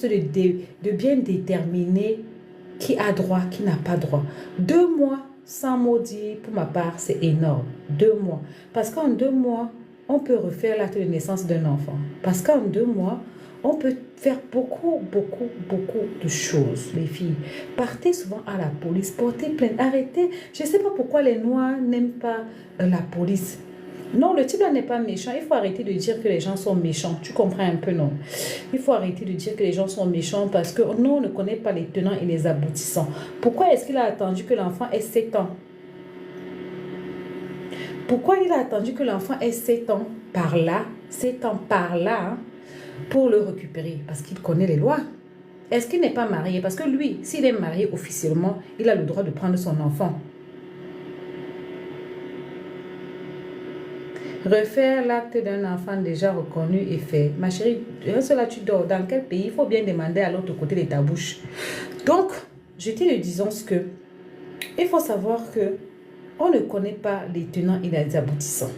juste de bien déterminer qui a droit, qui n'a pas droit. 2 mois sans maudit, pour ma part, c'est énorme. 2 mois. Parce qu'en 2 mois, on peut refaire l'acte de naissance d'un enfant. Parce qu'en 2 mois, on peut faire beaucoup, beaucoup, beaucoup de choses, les filles. Partez souvent à la police, portez plainte, arrêtez. Je ne sais pas pourquoi les Noirs n'aiment pas la police. Non, le type là n'est pas méchant. Il faut arrêter de dire que les gens sont méchants. Tu comprends un peu, non? Il faut arrêter de dire que les gens sont méchants parce que nous, on ne connaît pas les tenants et les aboutissants. Pourquoi est-ce qu'il a attendu que l'enfant ait 7 ans? Pourquoi il a attendu que l'enfant ait 7 ans par là, 7 ans par là, hein, pour le récupérer? Parce qu'il connaît les lois. Est-ce qu'il n'est pas marié? Parce que lui, s'il est marié officiellement, il a le droit de prendre son enfant. Refaire l'acte d'un enfant déjà reconnu et fait. Ma chérie, cela tu dors. Dans quel pays? Il faut bien demander à l'autre côté de ta bouche. Donc, je te le disons que il faut savoir que on ne connaît pas les tenants et les aboutissants.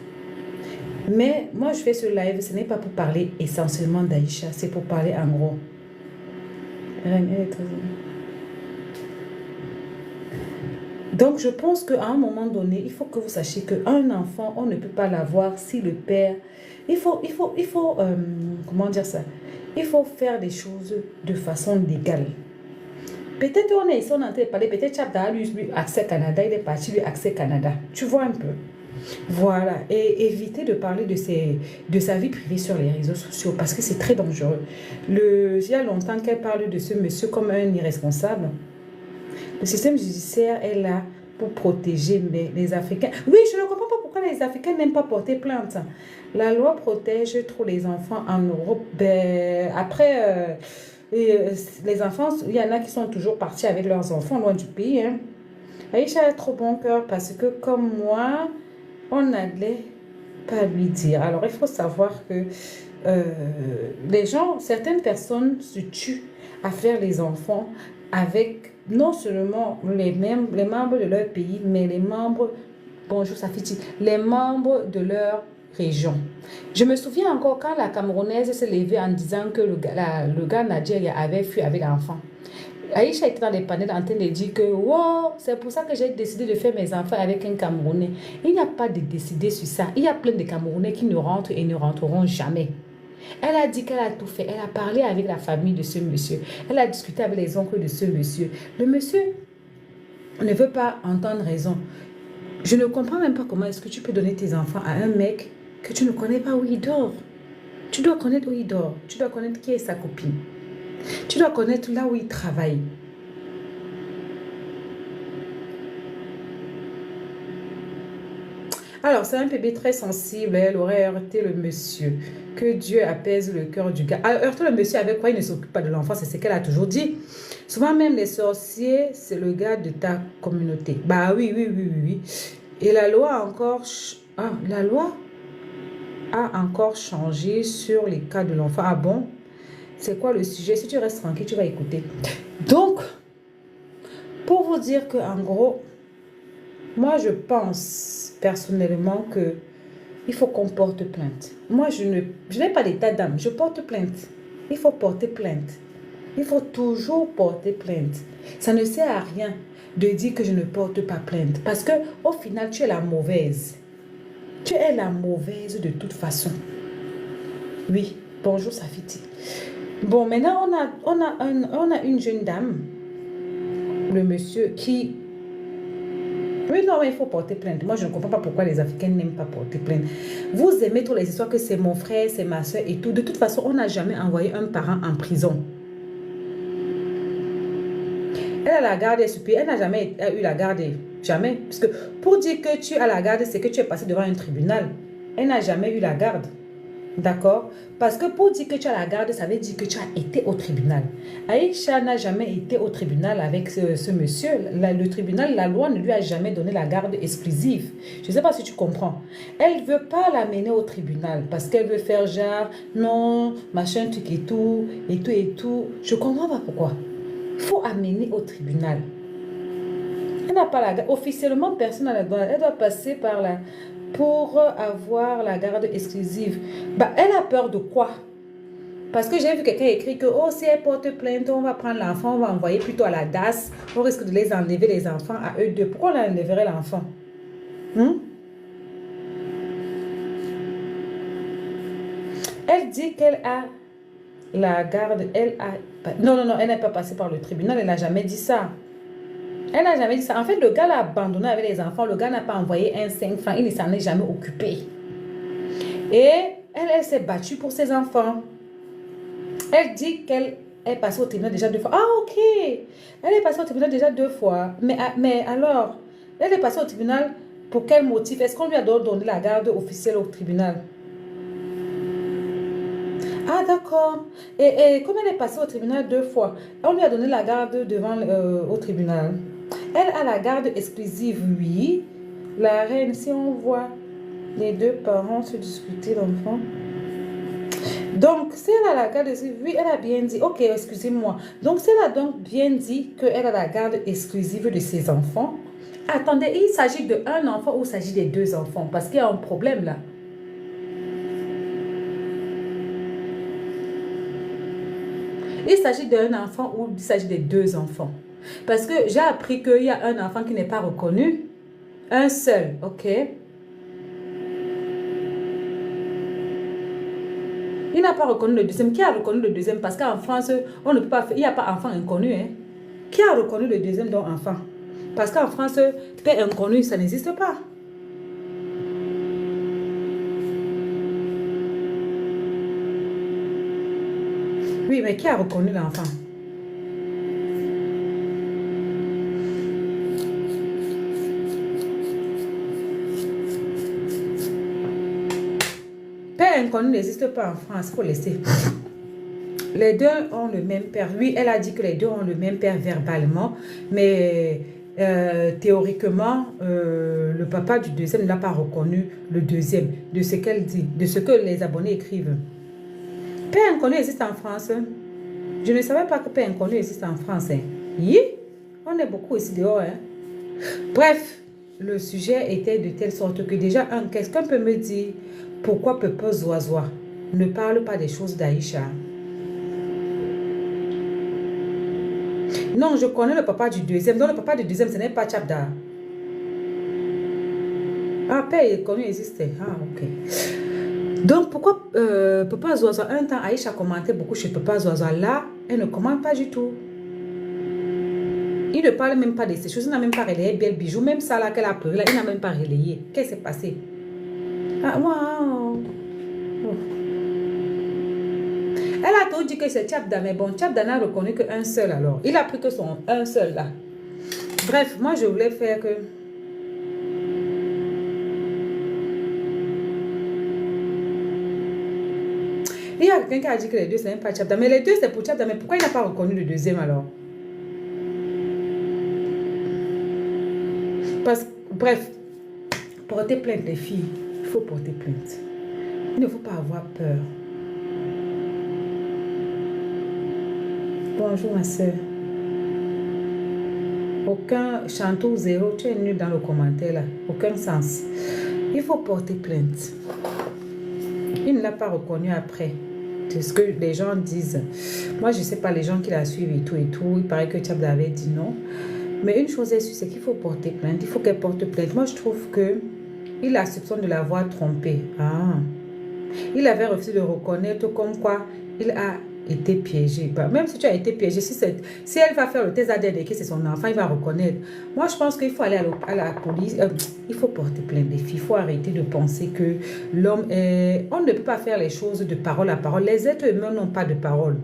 Mais moi, je fais ce live, ce n'est pas pour parler essentiellement d'Aïcha, c'est pour parler en gros. Donc, je pense qu'à un moment donné, il faut que vous sachiez qu'un enfant, on ne peut pas l'avoir si le père... Il faut comment dire ça? Il faut faire des choses de façon légale. Peut-être on est ici, on est en train de parler, peut-être Chabda lui accès Canada, il est parti lui accès Canada. Tu vois un peu? Voilà. Et éviter de parler de sa vie privée sur les réseaux sociaux parce que c'est très dangereux. Il y a longtemps qu'elle parle de ce monsieur comme un irresponsable. Le système judiciaire est là pour protéger les Africains. Oui, je ne comprends pas pourquoi les Africains n'aiment pas porter plainte. La loi protège trop les enfants en Europe. Après, les enfants, il y en a qui sont toujours partis avec leurs enfants loin du pays. Hein. Aïcha a trop bon cœur parce que comme moi, on n'allait pas lui dire. Alors, il faut savoir que les gens, certaines personnes se tuent à faire les enfants avec non seulement les membres de leur pays, mais les membres, bonjour Safiti, les membres de leur région. Je me souviens encore quand la Camerounaise s'est levée en disant que le gars Nadjer avait fui avec l'enfant. Aïcha était dans les panels en train de dire que wow, c'est pour ça que j'ai décidé de faire mes enfants avec un Camerounais. Il n'y a pas de décider sur ça. Il y a plein de Camerounais qui ne rentrent et ne rentreront jamais. Elle a dit qu'elle a tout fait. Elle a parlé avec la famille de ce monsieur. Elle a discuté avec les oncles de ce monsieur. Le monsieur ne veut pas entendre raison. Je ne comprends même pas comment est-ce que tu peux donner tes enfants à un mec que tu ne connais pas où il dort. Tu dois connaître où il dort. Tu dois connaître qui est sa copine. Tu dois connaître là où il travaille. Alors, c'est un bébé très sensible. Elle aurait heurté le monsieur. Que Dieu apaise le cœur du gars. Alors, heurter le monsieur avec quoi il ne s'occupe pas de l'enfant, c'est ce qu'elle a toujours dit. Souvent même, les sorciers, c'est le gars de ta communauté. Bah oui, oui, oui, oui, oui. Et la loi a encore... Ah, la loi a encore changé sur les cas de l'enfant. Ah bon? C'est quoi le sujet? Si tu restes tranquille, tu vas écouter. Donc, pour vous dire que en gros, moi je pense personnellement que il faut qu'on porte plainte. Moi, je n'ai pas d'état d'âme. Je porte plainte. Il faut porter plainte. Il faut toujours porter plainte. Ça ne sert à rien de dire que je ne porte pas plainte. Parce que au final, tu es la mauvaise. Tu es la mauvaise de toute façon. Oui, bonjour Safiti. Bon, maintenant, on a une jeune dame, le monsieur, qui... Oui, non, il faut porter plainte. Moi, je ne comprends pas pourquoi les Africains n'aiment pas porter plainte. Vous aimez toutes les histoires que c'est mon frère, c'est ma soeur et tout. De toute façon, on n'a jamais envoyé un parent en prison. Elle a la garde supérieure. Elle n'a jamais eu la garde. Jamais. Parce que pour dire que tu as la garde, c'est que tu es passé devant un tribunal. Elle n'a jamais eu la garde. D'accord? Parce que pour dire que tu as la garde, ça veut dire que tu as été au tribunal. Aïcha n'a jamais été au tribunal avec ce monsieur. Le tribunal, la loi ne lui a jamais donné la garde exclusive. Je ne sais pas si tu comprends. Elle ne veut pas l'amener au tribunal parce qu'elle veut faire genre, non, machin, truc et tout, et tout, et tout. Je ne comprends pas pourquoi. Il faut amener au tribunal. Elle n'a pas la garde. Officiellement, personne n'a la garde. Elle doit passer par la... pour avoir la garde exclusive. Bah, elle a peur de quoi? Parce que j'ai vu quelqu'un écrire que, oh, si elle porte plainte, on va prendre l'enfant, on va envoyer plutôt à la DAS, on risque de les enlever les enfants à eux deux. Pourquoi on enlèverait l'enfant? Elle dit qu'elle a la garde, non, elle n'est pas passée par le tribunal, elle n'a jamais dit ça. Elle n'a jamais dit ça. En fait, le gars l'a abandonné avec les enfants, le gars n'a pas envoyé un 5 francs, il ne s'en est jamais occupé. Et elle s'est battue pour ses enfants. Elle dit qu'elle est passée au tribunal déjà 2 fois. Ah, ok. Elle est passée au tribunal déjà 2 fois. Mais alors, elle est passée au tribunal pour quel motif? Est-ce qu'on lui a donné la garde officielle au tribunal? Ah, d'accord. Et comme elle est passée au tribunal 2 fois, on lui a donné la garde devant au tribunal. Elle a la garde exclusive, oui. La reine, si on voit les 2 parents se disputer l'enfant. Donc, si elle a la garde exclusive, oui, elle a bien dit, ok, excusez-moi. Donc, si elle a donc bien dit qu'elle a la garde exclusive de ses enfants, attendez, il s'agit de un enfant ou il s'agit des 2 enfants? Parce qu'il y a un problème là. Il s'agit d'un enfant ou il s'agit des 2 enfants? Parce que j'ai appris qu'il y a un enfant qui n'est pas reconnu. Un seul, ok. Il n'a pas reconnu le deuxième. Qui a reconnu le deuxième? Parce qu'en France, on ne peut pas faire, il n'y a pas enfant inconnu. Hein? Qui a reconnu le deuxième donc enfant? Parce qu'en France, père inconnu, ça n'existe pas. Oui, mais qui a reconnu l'enfant? Père inconnu n'existe pas en France, il faut laisser. Les 2 ont le même père. Oui, elle a dit que les 2 ont le même père verbalement, mais théoriquement, le papa du deuxième n'a pas reconnu le deuxième, de ce qu'elle dit, de ce que les abonnés écrivent. Père inconnu existe en France. Je ne savais pas que père inconnu existe en France. Hein. Oui, on est beaucoup ici dehors. Hein. Bref, le sujet était de telle sorte que déjà, quelqu'un peut me dire pourquoi Peuple Zoazoa ne parle pas des choses d'Aïcha. Non, je connais le papa du deuxième. Donc le papa du deuxième, ce n'est pas Tchabda. Ah, père connu existait. Ah, ok. Donc pourquoi Papa Zoazoa, un temps Aïcha commentait beaucoup chez Papa Zoazoa. Là, elle ne commente pas du tout. Il ne parle même pas de ces choses. Il n'a même pas relayé Belle Bijou. Même ça là qu'elle a pleuré, là, il n'a même pas relayé. Qu'est-ce qui s'est passé? Ah, wow. Elle a tout dit que c'est Tchabda, mais bon, Tchabda n'a reconnu qu'un seul alors. Il a pris que son un seul là. Bref, moi je voulais faire que... Il y a quelqu'un qui a dit que les 2 c'est même pas Tchabda, mais les 2 c'est pour Tchabda, mais pourquoi il n'a pas reconnu le deuxième alors? Bref, porter plainte les filles, il faut porter plainte. Il ne faut pas avoir peur. Bonjour ma soeur. Aucun chanteau zéro, tu es nul dans le commentaire là. Aucun sens. Il faut porter plainte. Il ne l'a pas reconnu après. C'est ce que les gens disent. Moi, je ne sais pas les gens qui la suivent et tout et tout. Il paraît que Tchabda avait dit non. Mais une chose est sûre, c'est qu'il faut porter plainte. Il faut qu'elle porte plainte. Moi, je trouve que il a soupçon de l'avoir trompée. Ah. Il avait refusé de reconnaître comme quoi il a été piégé. Même si tu as été piégé, si elle va faire le test ADN et que c'est son enfant, il va reconnaître. Moi, je pense qu'il faut aller à la police. Il faut porter plainte des filles. Il faut arrêter de penser que l'homme est... On ne peut pas faire les choses de parole à parole. Les êtres humains n'ont pas de parole.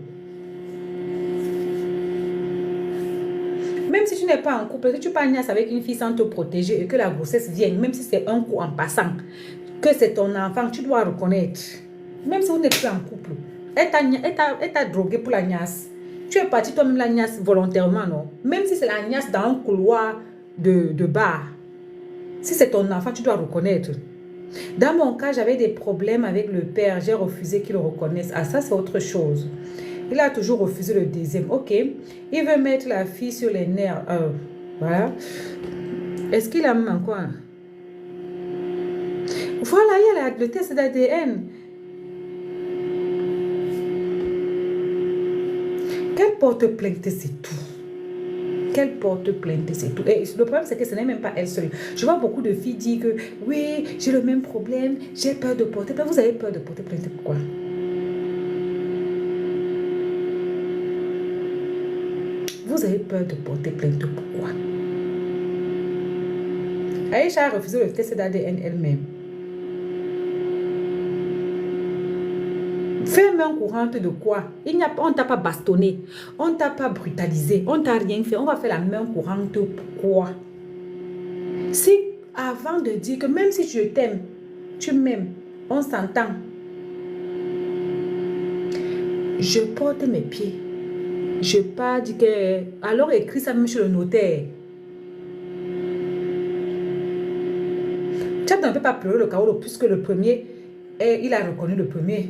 Même si tu n'es pas en couple, si tu parles avec une fille sans te protéger et que la grossesse vienne, même si c'est un coup en passant, que c'est ton enfant, tu dois reconnaître. Même si vous n'êtes plus en couple. Elle t'a drogué pour la niasse. Tu es parti toi-même la niasse volontairement, non? Même si c'est la niasse dans un couloir de bar. Si c'est ton enfant, tu dois reconnaître. Dans mon cas, j'avais des problèmes avec le père. J'ai refusé qu'il le reconnaisse. Ah, ça, c'est autre chose. Il a toujours refusé le deuxième. Ok. Il veut mettre la fille sur les nerfs. Voilà. Est-ce qu'il a même quoi? Voilà, il y a le test d'ADN. porte plainte, c'est tout. Qu'elle porte plainte, c'est tout. Et le problème, c'est que ce n'est même pas elle seule. Je vois beaucoup de filles dire que oui, j'ai le même problème, j'ai peur de porter plainte. Vous avez peur de porter plainte, pourquoi? Vous avez peur de porter plainte, pourquoi? Aïcha a refusé le test d'ADN elle-même. Fais main courante de quoi? On ne t'a pas bastonné, on ne t'a pas brutalisé, on ne t'a rien fait. On va faire la main courante pourquoi? Si avant de dire que même si je t'aime, tu m'aimes, on s'entend. Je porte mes pieds. Je pas dit que... Alors écris ça même chez le notaire. Tu ne peux pas pleurer le Kaolo puisque le premier, il a reconnu le premier.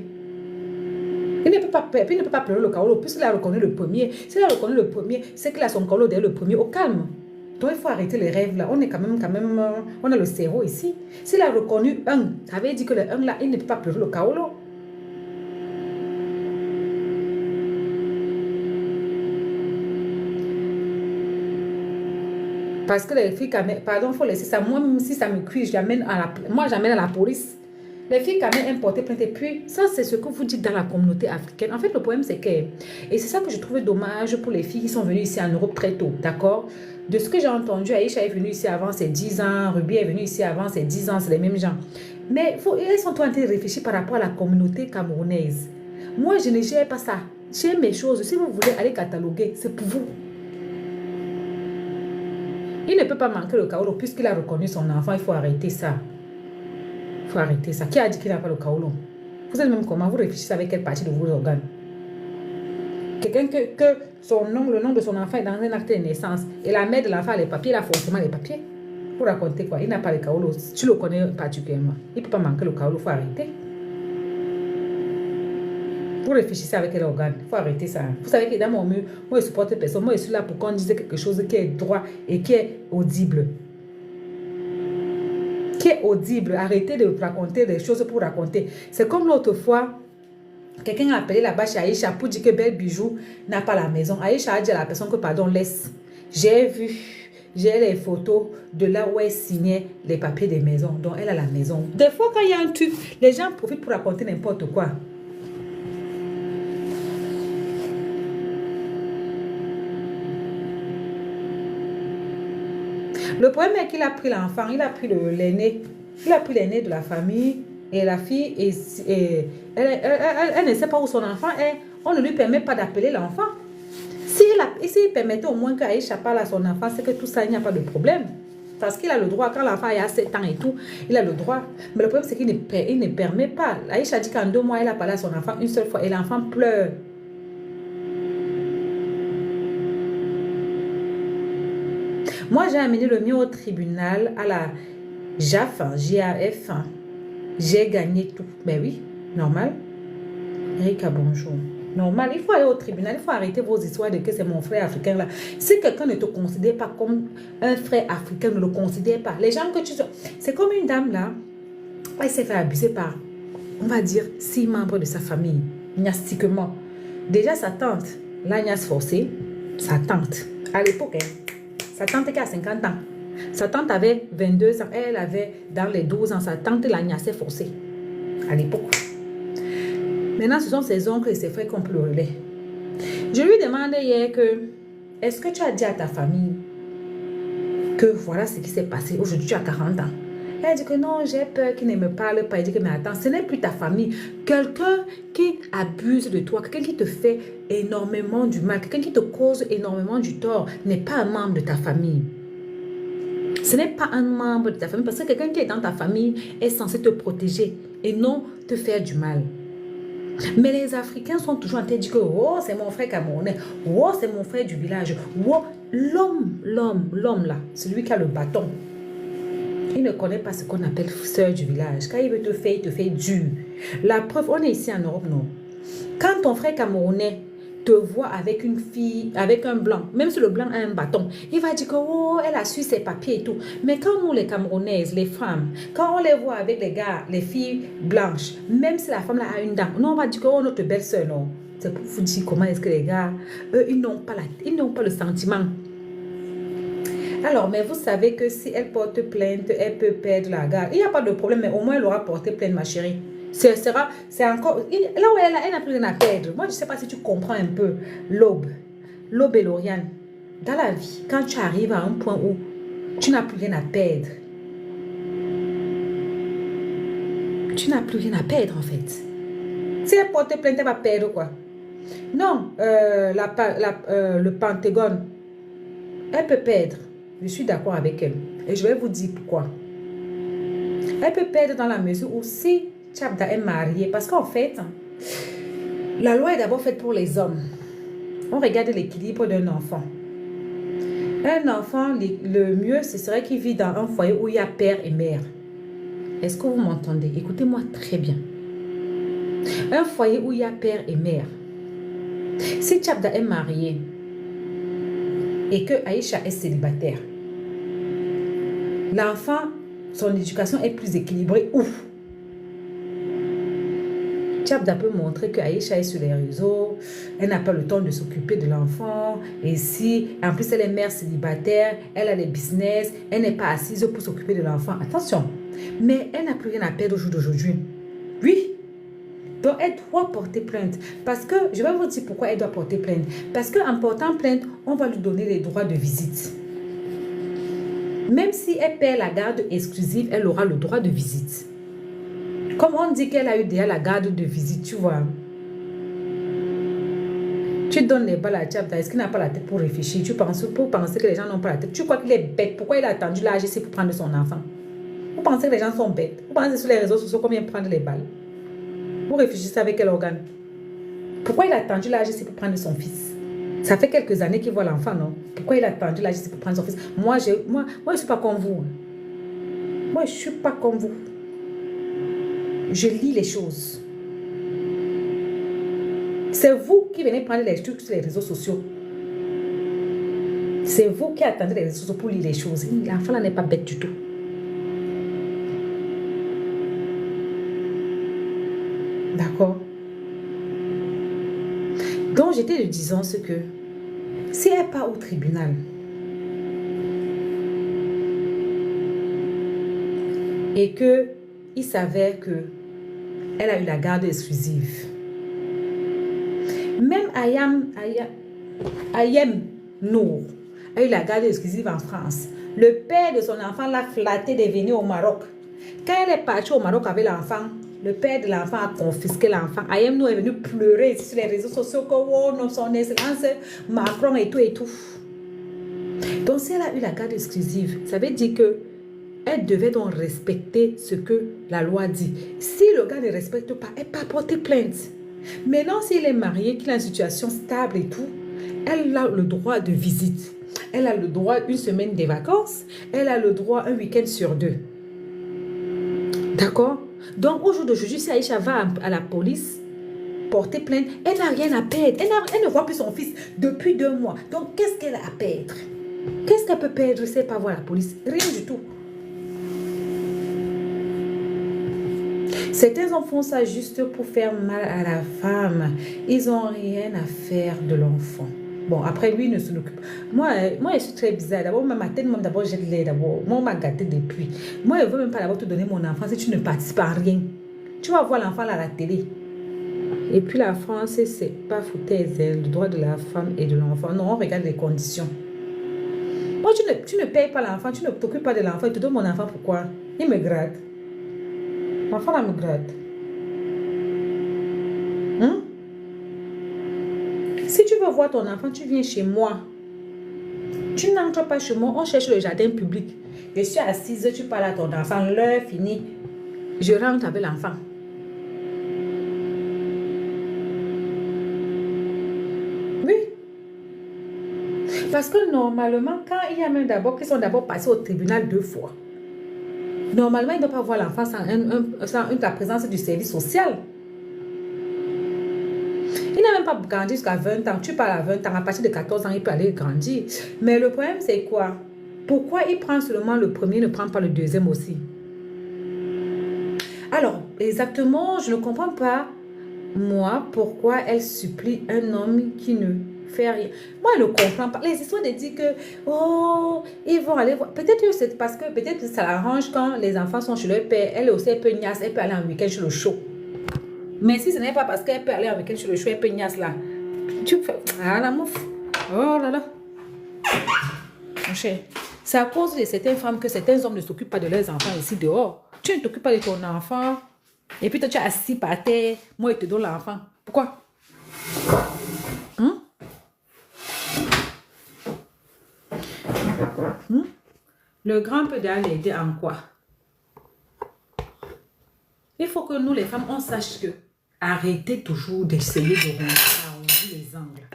Il ne peut pas pleurer le Kaolo puisqu'il a reconnu le premier. S'il a reconnu le premier, c'est qu'il a son Kaolo derrière le premier. Au calme. Donc il faut arrêter les rêves là. On est quand même, on a le cerveau ici. S'il a reconnu un, ça veut dire que le un là, il ne peut pas pleurer le Kaolo. Parce que les filles, pardon, il faut laisser ça. Moi, même si ça me cuit, j'amène à la police. Les filles quand même porté plainte. Et puis, ça, c'est ce que vous dites dans la communauté africaine. En fait, le problème, c'est que... Et c'est ça que je trouvais dommage pour les filles qui sont venues ici en Europe très tôt, d'accord? De ce que j'ai entendu, Aïcha est venue ici avant ses 10 ans, Ruby est venue ici avant ses 10 ans, c'est les mêmes gens. Mais elles sont en train de réfléchir par rapport à la communauté camerounaise. Moi, je ne gère pas ça. J'ai mes choses. Si vous voulez aller cataloguer, c'est pour vous. Il ne peut pas manquer le Kaolo puisqu'il a reconnu son enfant. Il faut arrêter ça. Il faut arrêter ça. Qui a dit qu'il n'a pas le Kaolo? Vous êtes même comment? Vous réfléchissez avec quelle partie de vos organes? Quelqu'un que le nom de son enfant est dans un acte de naissance et la mère de l'enfant a les papiers, il a forcément les papiers. Vous racontez quoi? Il n'a pas le Kaolo. Tu le connais particulièrement. Il ne peut pas manquer le Kaolo. Il faut arrêter. Vous réfléchissez avec quel organe? Il faut arrêter ça. Vous savez que dans mon mur, moi je supporte personne. Moi je suis là pour qu'on dise quelque chose qui est droit et qui est audible. Qui est audible. Arrêtez de raconter des choses pour raconter. C'est comme l'autre fois, quelqu'un a appelé là-bas chez Aïcha pour dire que Belle Bijou n'a pas la maison. Aïcha a dit à la personne que pardon, laisse. J'ai les photos de là où elle signait les papiers des maisons. Donc elle a la maison. Des fois quand il y a un truc, les gens profitent pour raconter n'importe quoi. Le problème est qu'il a pris l'enfant, il a pris l'aîné. Il a pris l'aîné de la famille et la fille, elle ne sait pas où son enfant est. On ne lui permet pas d'appeler l'enfant. S'il permettait au moins qu'Aïcha parle à son enfant, c'est que tout ça, il n'y a pas de problème. Parce qu'il a le droit, quand l'enfant a 7 ans et tout, il a le droit. Mais le problème, c'est qu'il ne permet pas. Aïcha dit qu'en 2 mois, elle a parlé à son enfant une seule fois et l'enfant pleure. Moi, j'ai amené le mien au tribunal, à la JAF, JAF. J'ai gagné tout. Ben oui, normal. Erika, bonjour. Normal, il faut aller au tribunal, il faut arrêter vos histoires de que c'est mon frère africain là. Si quelqu'un ne te considère pas comme un frère africain, ne le considère pas. Les gens que tu... C'est comme une dame là, elle s'est fait abuser par, on va dire, 6 membres de sa famille, gnastiquement. Déjà sa tante, l'agnace forcée, sa tante, à l'époque, sa tante qui a 50 ans. Sa tante avait 22 ans. Elle avait dans les 12 ans. Sa tante l'agnaçait forcée. À l'époque. Maintenant, ce sont ses oncles et ses frères qui ont pris le relais. Je lui demandais hier que, est-ce que tu as dit à ta famille que voilà ce qui s'est passé? Aujourd'hui, tu as 40 ans. Elle dit que non, j'ai peur qu'il ne me parle pas. Elle dit que mais attends, ce n'est plus ta famille. Quelqu'un qui abuse de toi, quelqu'un qui te fait énormément du mal, quelqu'un qui te cause énormément du tort, n'est pas un membre de ta famille. Ce n'est pas un membre de ta famille parce que quelqu'un qui est dans ta famille est censé te protéger et non te faire du mal. Mais les Africains sont toujours en train de dire que oh, c'est mon frère camerounais, oh, c'est mon frère du village, oh, l'homme là, celui qui a le bâton. Il ne connaît pas ce qu'on appelle sœur du village. Quand il veut te faire, il te fait dur. La preuve, on est ici en Europe, non? Quand ton frère camerounais te voit avec une fille, avec un blanc, même si le blanc a un bâton, il va dire que oh, elle a su ses papiers et tout. Mais quand nous, les Camerounaises, les femmes, quand on les voit avec les gars, les filles blanches, même si la femme là a une dent, non, on va dire que oh, notre belle-sœur, non. c'est pour vous dire comment est-ce que les gars, eux, ils n'ont pas le sentiment. Alors, mais vous savez que si elle porte plainte, elle peut perdre la garde. Il n'y a pas de problème, mais au moins elle aura porté plainte, ma chérie. C'est encore... Là où elle n'a plus rien à perdre. Moi, je ne sais pas si tu comprends un peu l'aube et Lauriane. Dans la vie, quand tu arrives à un point où tu n'as plus rien à perdre, tu n'as plus rien à perdre, en fait. Si elle porte plainte, elle va perdre quoi? Non, le Pentagone, elle peut perdre. Je suis d'accord avec elle. Et je vais vous dire pourquoi. Elle peut perdre dans la mesure où si Tchabda est mariée, parce qu'en fait, la loi est d'abord faite pour les hommes. On regarde l'équilibre d'un enfant. Un enfant, le mieux, ce serait qu'il vit dans un foyer où il y a père et mère. Est-ce que vous m'entendez? Écoutez-moi très bien. Un foyer où il y a père et mère. Si Tchabda est mariée et que Aïcha est célibataire, l'enfant, son éducation est plus équilibrée. Ouf! Tchabda peut montrer que Aïcha est sur les réseaux, elle n'a pas le temps de s'occuper de l'enfant, et si, en plus elle est mère célibataire, elle a des business, elle n'est pas assise pour s'occuper de l'enfant. Attention, mais elle n'a plus rien à perdre au jour d'aujourd'hui. Oui. Donc, elle doit porter plainte. Parce que, je vais vous dire pourquoi elle doit porter plainte. Parce qu'en portant plainte, on va lui donner les droits de visite. Même si elle perd la garde exclusive, elle aura le droit de visite. Comme on dit qu'elle a eu déjà la garde de visite, tu vois. Tu donnes les balles à Tchabda, est-ce qu'il n'a pas la tête pour réfléchir? Tu penses que les gens n'ont pas la tête. Tu crois qu'il est bête? Pourquoi il a attendu l'AGC pour prendre son enfant? Vous pensez que les gens sont bêtes? Vous pensez sur les réseaux sociaux combien prendre les balles? Vous réfléchissez avec quel organe? Pourquoi il a attendu l'AGC pour prendre son fils? Ça fait quelques années qu'il voit l'enfant, non? Pourquoi il a attendu l'AGC pour prendre son fils? Moi, je ne suis pas comme vous. Moi, je ne suis pas comme vous. Je lis les choses. C'est vous qui venez prendre les trucs sur les réseaux sociaux. C'est vous qui attendez les réseaux sociaux pour lire les choses. L'enfant là n'est pas bête du tout. D'accord? Donc, j'étais de disant ce que si elle part au tribunal, et que il s'avère que elle a eu la garde exclusive, même Ayem Nour a eu la garde exclusive en France. Le père de son enfant l'a flatté de venir au Maroc. Quand elle est partie au Maroc avec l'enfant, le père de l'enfant a confisqué l'enfant. Ayem Nour est venu pleurer sur les réseaux sociaux que oh, non, son excellence Macron et tout et tout. Donc si elle a eu la garde exclusive, ça veut dire que elle devait donc respecter ce que la loi dit. Si le gars ne respecte pas, elle peut porter plainte. Maintenant, s'il est marié, qu'il a une situation stable et tout, elle a le droit de visite. Elle a le droit une semaine de vacances. Elle a le droit un week-end sur 2. D'accord? Donc, au jour d'aujourd'hui, si Aïcha va à la police porter plainte, elle n'a rien à perdre. Elle ne voit plus son fils depuis 2 mois. Donc, qu'est-ce qu'elle a à perdre? Qu'est-ce qu'elle peut perdre si elle pas voir la police? Rien du tout. Certains hommes font ça juste pour faire mal à la femme. Ils n'ont rien à faire de l'enfant. Bon, après, lui, il ne se l'occupe. Moi, je suis très bizarre. D'abord, ma tête, d'abord, j'ai de l'air d'abord. Moi, on m'a gâté depuis. Moi, je ne veux même pas d'abord te donner mon enfant si tu ne participes à rien. Tu vas voir l'enfant à la télé. Et puis, la France, c'est pas foutaise, le droit de la femme et de l'enfant. Non, on regarde les conditions. Moi, tu ne payes pas l'enfant, tu ne t'occupes pas de l'enfant. Tu te donnes mon enfant, pourquoi? Il me gratte. L'enfant là me gratte. Si tu veux voir ton enfant, tu viens chez moi. Tu n'entres pas chez moi, on cherche le jardin public. Je suis assise, tu parles à ton enfant, l'heure finie. Je rentre avec l'enfant. Oui. Parce que normalement, quand il y a même d'abord, qui sont d'abord passés au tribunal 2 fois. Normalement, il ne doit pas voir l'enfant sans la présence du service social. Il n'a même pas grandi jusqu'à 20 ans. Tu parles à 20 ans, à partir de 14 ans, il peut aller grandir. Mais le problème, c'est quoi? Pourquoi il prend seulement le premier, ne prend pas le deuxième aussi? Alors, exactement, je ne comprends pas moi, pourquoi elle supplie un homme qui ne fait rien. Moi, je ne comprends pas. Les histoires de dire que, oh, ils vont aller voir. Peut-être que c'est parce que peut-être que ça l'arrange quand les enfants sont chez leur père. Elle aussi, elle peut niasse, elle peut aller en week-end chez le show. Mais si ce n'est pas parce qu'elle peut aller en week-end chez le show, elle peut niasse là. Tu fais, ah la mouf. Oh là là. Mon cher, c'est à cause de certaines femmes que certains hommes ne s'occupent pas de leurs enfants ici dehors. Tu ne t'occupes pas de ton enfant. Et puis toi, tu es assis par terre. Moi, je te donne l'enfant. Pourquoi? Le grand peut d'aller aider en quoi? Il faut que nous, les femmes, on sache que arrêtez toujours d'essayer d'arrondir les angles.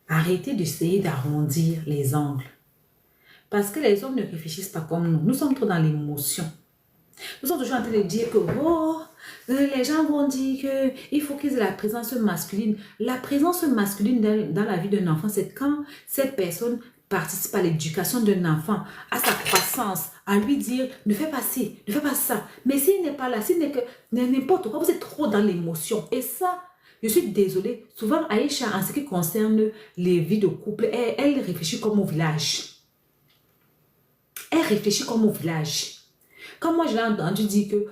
Arrêtez d'essayer d'arrondir les angles. Parce que les hommes ne réfléchissent pas comme nous. Nous sommes trop dans l'émotion. Nous sommes toujours en train de dire que les gens vont dire qu'il faut qu'ils aient la présence masculine. La présence masculine dans la vie d'un enfant, c'est quand cette personne participe à l'éducation d'un enfant, à sa croissance, à lui dire ne fais pas ci, ne fais pas ça. Mais s'il n'est pas là, s'il n'est que n'importe quoi, vous êtes trop dans l'émotion. Et ça, je suis désolée, souvent Aïcha, en ce qui concerne les vies de couple, elle réfléchit comme au village. Elle réfléchit comme au village. Quand moi je l'ai entendu dire que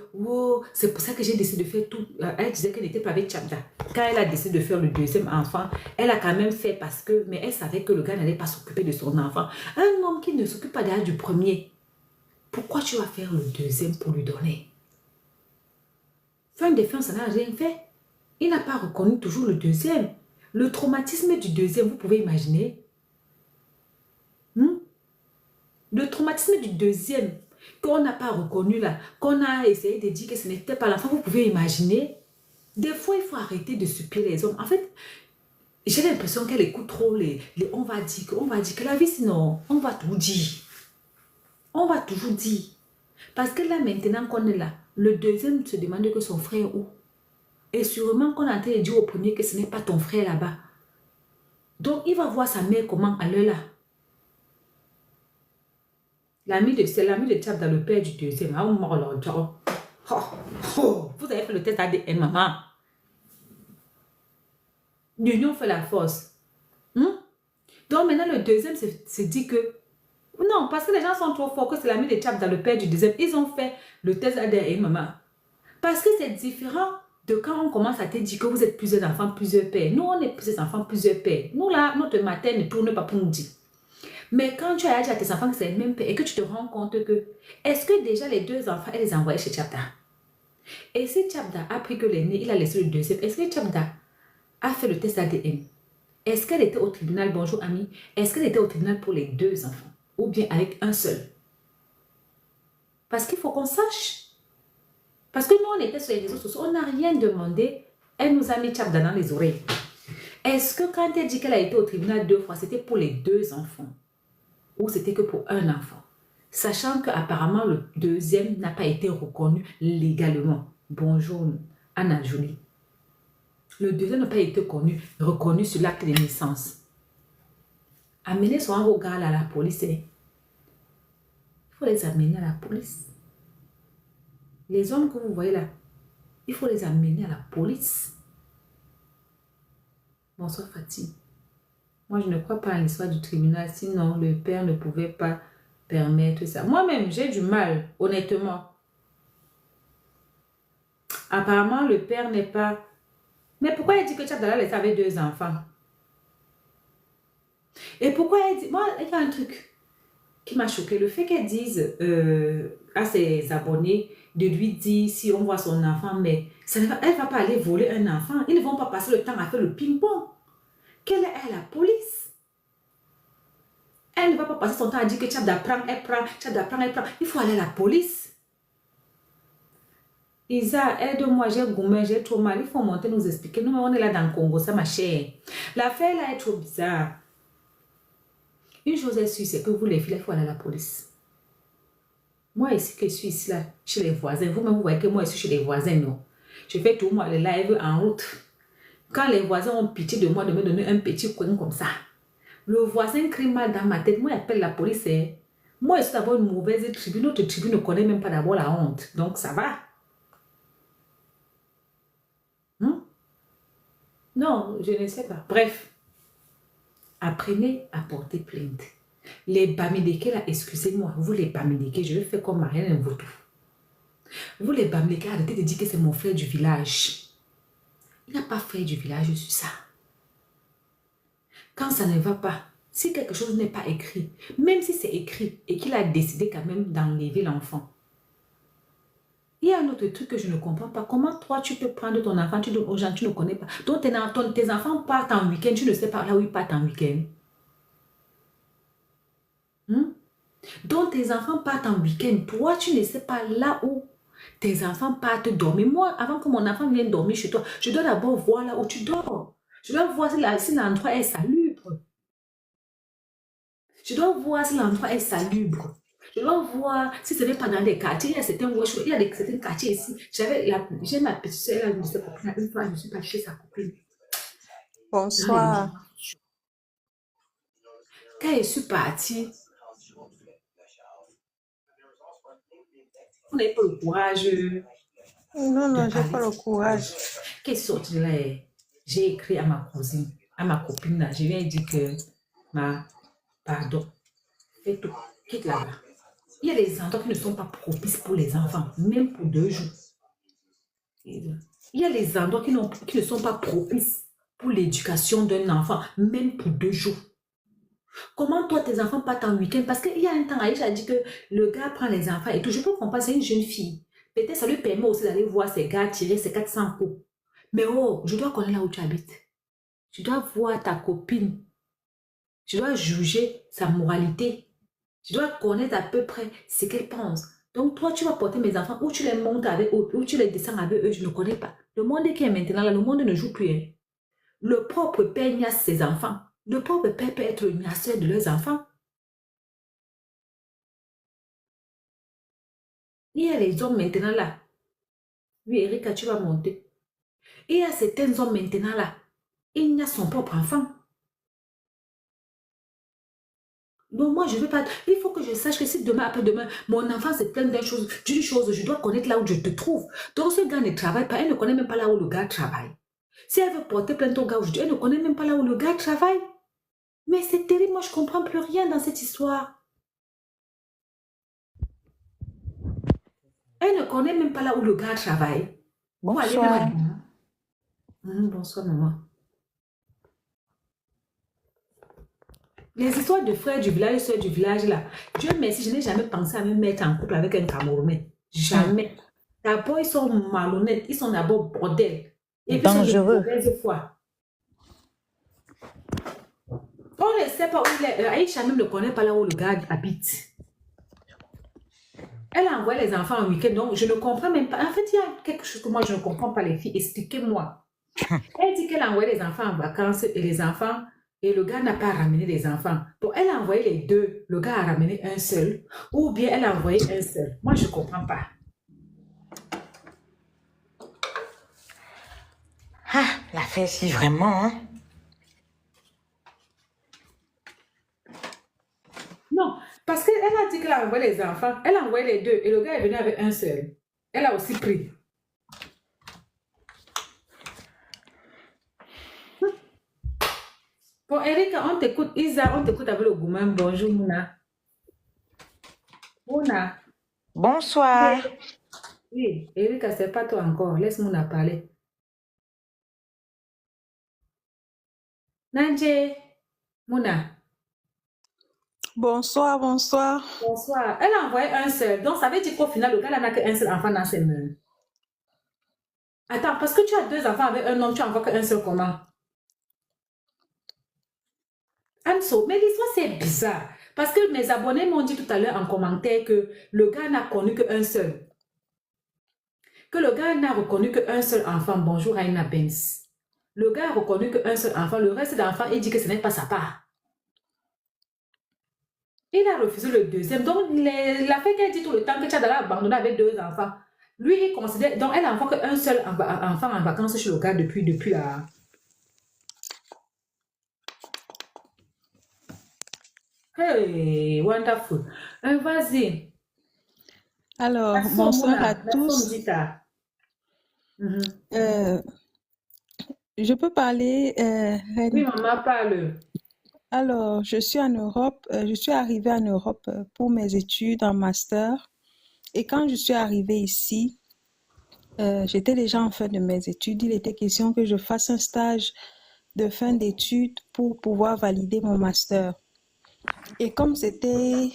c'est pour ça que j'ai décidé de faire tout. Elle disait qu'elle n'était pas avec Tchabda. Quand elle a décidé de faire le deuxième enfant, elle a quand même fait parce que, mais elle savait que le gars n'allait pas s'occuper de son enfant. Un homme qui ne s'occupe pas déjà du premier, pourquoi tu vas faire le deuxième pour lui donner? Fin de fin, ça n'a rien fait. Il n'a pas reconnu toujours le deuxième. Le traumatisme du deuxième, vous pouvez imaginer. Le traumatisme du deuxième, qu'on n'a pas reconnu là, qu'on a essayé de dire que ce n'était pas l'enfant, vous pouvez imaginer. Des fois, il faut arrêter de supplier les hommes. En fait, j'ai l'impression qu'elle écoute trop on va dire que la vie, sinon, on va tout dire. On va toujours dire. Parce que là, maintenant qu'on est là, le deuxième se demande que son frère est où. Et sûrement qu'on a en train de dire au premier que ce n'est pas ton frère là-bas. Donc, il va voir sa mère comment elle est là. C'est l'ami de Tchabda, le père du deuxième. Vous avez fait le test ADN, maman. L'union fait la force. Donc maintenant, le deuxième se dit que... Non, parce que les gens sont trop forts que c'est l'ami de Tchabda, le père du deuxième. Ils ont fait le test ADN, maman. Parce que c'est différent de quand on commence à te dire que vous êtes plusieurs enfants, plusieurs pères. Nous, on est plusieurs enfants, plusieurs pères. Nous, là, notre matin ne tourne pas pour nous dire. Mais quand tu as dit à tes enfants que c'est le même père et que tu te rends compte que est-ce que déjà les deux enfants, elle les a envoyés chez Tchabda? Et si Tchabda a pris que l'aîné, il a laissé le deuxième, est-ce que Tchabda a fait le test ADN? Est-ce qu'elle était au tribunal, bonjour ami, est-ce qu'elle était au tribunal pour les deux enfants ou bien avec un seul? Parce qu'il faut qu'on sache. Parce que nous, on était sur les réseaux sociaux, on n'a rien demandé. Elle nous a mis Tchabda dans les oreilles. Est-ce que quand elle dit qu'elle a été au tribunal 2 fois, c'était pour les deux enfants? Ou c'était que pour un enfant, sachant qu'apparemment le deuxième n'a pas été reconnu légalement. Bonjour Anna Jolie. Le deuxième n'a pas été reconnu sur l'acte de naissance. Amenez son regard à la police. Il faut les amener à la police. Les hommes que vous voyez là, il faut les amener à la police. Bonsoir Fatih. Moi, je ne crois pas à l'histoire du tribunal, sinon le père ne pouvait pas permettre ça. Moi-même, j'ai du mal, honnêtement. Apparemment, le père n'est pas... Mais pourquoi elle dit que Tchabda laissé avec deux enfants? Et pourquoi elle dit... Moi, il y a un truc qui m'a choqué. Le fait qu'elle dise à ses abonnés de lui dire si on voit son enfant, mais elle ne va pas aller voler un enfant. Ils ne vont pas passer le temps à faire le ping-pong. Quelle est la police? Elle ne va pas passer son temps à dire que Tchabda prend, elle prend, Tchabda prend, elle prend. Il faut aller à la police. Isa, aide-moi, j'ai gommé, j'ai trop mal. Il faut monter nous expliquer. Nous, on est là dans le Congo, ça ma chère. L'affaire là est trop bizarre. Une chose est sûre, c'est que vous les filles, il faut aller à la police. Moi ici, que je suis ici là, chez les voisins. Vous-même, vous voyez que moi, je suis chez les voisins, non? Je fais tout moi, les lives en route. Quand les voisins ont pitié de moi de me donner un petit coin comme ça, le voisin crie mal dans ma tête, moi j'appelle la police. Moi je suis d'abord une mauvaise tribune, notre tribune ne connaît même pas d'abord la honte, donc ça va. Non, je ne sais pas. Bref, apprenez à porter plainte. Les Bamileke, là, excusez-moi, vous les Bamileke, je vais faire comme Marianne Mvoto. Vous les Bamileke, arrêtez de dire que c'est mon frère du village. Il n'a pas frère du village sur ça. Quand ça ne va pas, si quelque chose n'est pas écrit, même si c'est écrit et qu'il a décidé quand même d'enlever l'enfant, il y a un autre truc que je ne comprends pas. Comment toi, tu peux prendre ton enfant, tu donnes aux gens, tu ne connais pas. Donc, tes enfants partent en week-end, tu ne sais pas là où ils partent en week-end. Hmm? Donc, tes enfants partent en week-end. Toi, tu ne sais pas là où tes enfants partent dormir. Moi, avant que mon enfant vienne dormir chez toi, je dois d'abord voir là où tu dors. Je dois voir si l'endroit est salubre. Je dois voir si l'endroit est salubre. Je dois voir si ce n'est pas dans des quartiers. Il y a certains quartiers ici. J'ai ma petite soeur, elle me disait, copine, une fois, je suis partie chez sa copine. Dans les Bonsoir. Quand je suis partie, on n'avait pas le courage Non, de non, j'ai parler. pas le courage. Qu'est-ce qui est sorti de là? J'ai écrit à ma cousine, à ma copine, là. Je lui ai dit que, pardon, fais tout, quitte là-bas. Il y a des endroits qui ne sont pas propices pour les enfants, même pour 2 jours. Il y a des endroits qui ne sont pas propices pour l'éducation d'un enfant, même pour 2 jours. Comment toi, tes enfants partent en week-end? Parce qu'il y a un temps, Aïcha a dit que le gars prend les enfants et tout. Je peux comprendre, c'est une jeune fille. Peut-être ça lui permet aussi d'aller voir ses gars tirer ses 400 coups. Mais oh, je dois connaître là où tu habites. Je dois voir ta copine. Je dois juger sa moralité. Je dois connaître à peu près ce qu'elle pense. Donc toi, tu vas porter mes enfants, ou tu les montes avec eux, ou tu les descends avec eux, je ne connais pas. Le monde qui est maintenant là, le monde ne joue plus. Hein. Le propre père niaise ses enfants. Le propre père peut être le niaiseur de leurs enfants. Il y a les hommes maintenant là. Oui, Erika, tu vas monter. Il y a certains hommes maintenant là. Il n'y a son propre enfant. Donc moi, je ne veux pas. Il faut que je sache que si demain, après-demain, mon enfant se plaint d'une chose, je dois connaître là où je te trouve. Donc ce gars ne travaille pas, elle ne connaît même pas là où le gars travaille. Si elle veut porter plainte au gars aujourd'hui, elle ne connaît même pas là où le gars travaille. Mais c'est terrible, moi je ne comprends plus rien dans cette histoire. Elle ne connaît même pas là où le gars travaille. Pour aller même à... Bonsoir. Bonsoir maman. Les histoires de frères du village, soeurs du village, là, Dieu merci, je n'ai jamais pensé à me mettre en couple avec un Camerounais. Jamais. D'abord, ils sont malhonnêtes, ils sont d'abord bordel. Et puis, ils sont de Dangereux. mauvaise foi. On ne sait pas où il est. Aïcha même ne connaît pas là où le gars habite. Elle a envoyé les enfants en week-end, donc je ne comprends même pas. En fait, il y a quelque chose que moi, je ne comprends pas, les filles. Expliquez-moi. Elle dit qu'elle a envoyé les enfants en vacances et les enfants, et le gars n'a pas ramené les enfants. Donc, elle a envoyé les deux, le gars a ramené un seul, ou bien elle a envoyé un seul. Moi, je ne comprends pas. Ah, la fête, si vraiment, hein. Non, parce qu'elle a dit qu'elle a envoyé les enfants, elle a envoyé les deux, et le gars est venu avec un seul. Elle a aussi pris. Bon, Erika, on t'écoute. Isa, on t'écoute avec le gourmand. Bonjour, Mouna. Mouna. Bonsoir. Oui, Erika, c'est pas toi encore. Laisse Mouna parler. Nanje, Mouna. Bonsoir, bonsoir. Bonsoir. Elle a envoyé un seul. Donc, ça veut dire qu'au final, le gars n'a qu'un seul enfant dans ses mains. Attends, parce que tu as 2 enfants avec un homme, tu envoies qu'un seul comment? Anso, mais l'histoire, c'est bizarre. Parce que mes abonnés m'ont dit tout à l'heure en commentaire que le gars n'a connu qu'un seul. Que le gars n'a reconnu qu'un seul enfant. Bonjour, Aina Benz. Le gars a reconnu qu'un seul enfant. Le reste d'enfants, il dit que ce n'est pas sa part. Il a refusé le deuxième. Donc, la fête qu'elle dit tout le temps que tu as abandonné avec 2 enfants. Lui, il considère... Donc, elle n'envoie qu'un seul enfant en vacances chez le gars depuis la... Hey, wonderful. Vas-y. Alors, bonsoir à La somme tous. dit. je peux parler, Oui, Reine. maman, parle. Alors, je suis en Europe, je suis arrivée en Europe pour mes études en master. Et quand je suis arrivée ici, j'étais déjà en fin de mes études. Il était question que je fasse un stage de fin d'études pour pouvoir valider mon master. Et comme c'était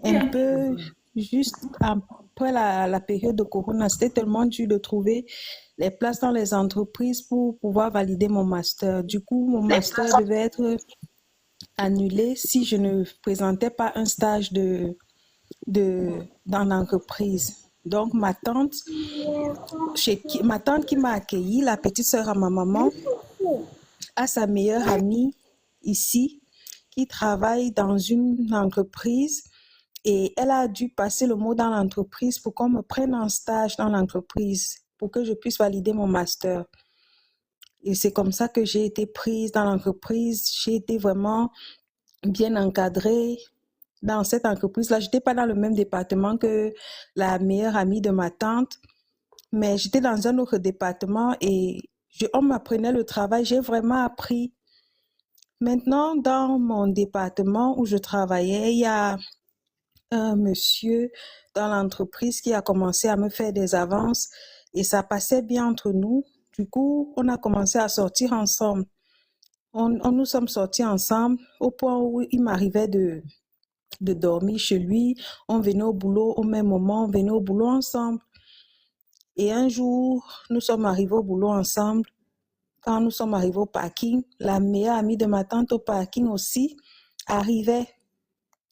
un peu juste après la période de Corona, c'était tellement dur de trouver les places dans les entreprises pour pouvoir valider mon master. Du coup, mon master devait être annulé si je ne présentais pas un stage dans l'entreprise. Donc, ma tante qui m'a accueillie, la petite sœur à ma maman, a sa meilleure amie ici qui travaille dans une entreprise et elle a dû passer le mot dans l'entreprise pour qu'on me prenne en stage dans l'entreprise pour que je puisse valider mon master. Et c'est comme ça que j'ai été prise dans l'entreprise. J'ai été vraiment bien encadrée dans cette entreprise-là. Je n'étais pas dans le même département que la meilleure amie de ma tante, mais j'étais dans un autre département et on m'apprenait le travail. J'ai vraiment appris. Maintenant, dans mon département où je travaillais, il y a un monsieur dans l'entreprise qui a commencé à me faire des avances et ça passait bien entre nous. Du coup, on a commencé à sortir ensemble. Nous sommes sortis ensemble au point où il m'arrivait de dormir chez lui. On venait au boulot au même moment, on venait au boulot ensemble. Et un jour, nous sommes arrivés au boulot ensemble. Quand nous sommes arrivés au parking, la meilleure amie de ma tante au parking aussi arrivait.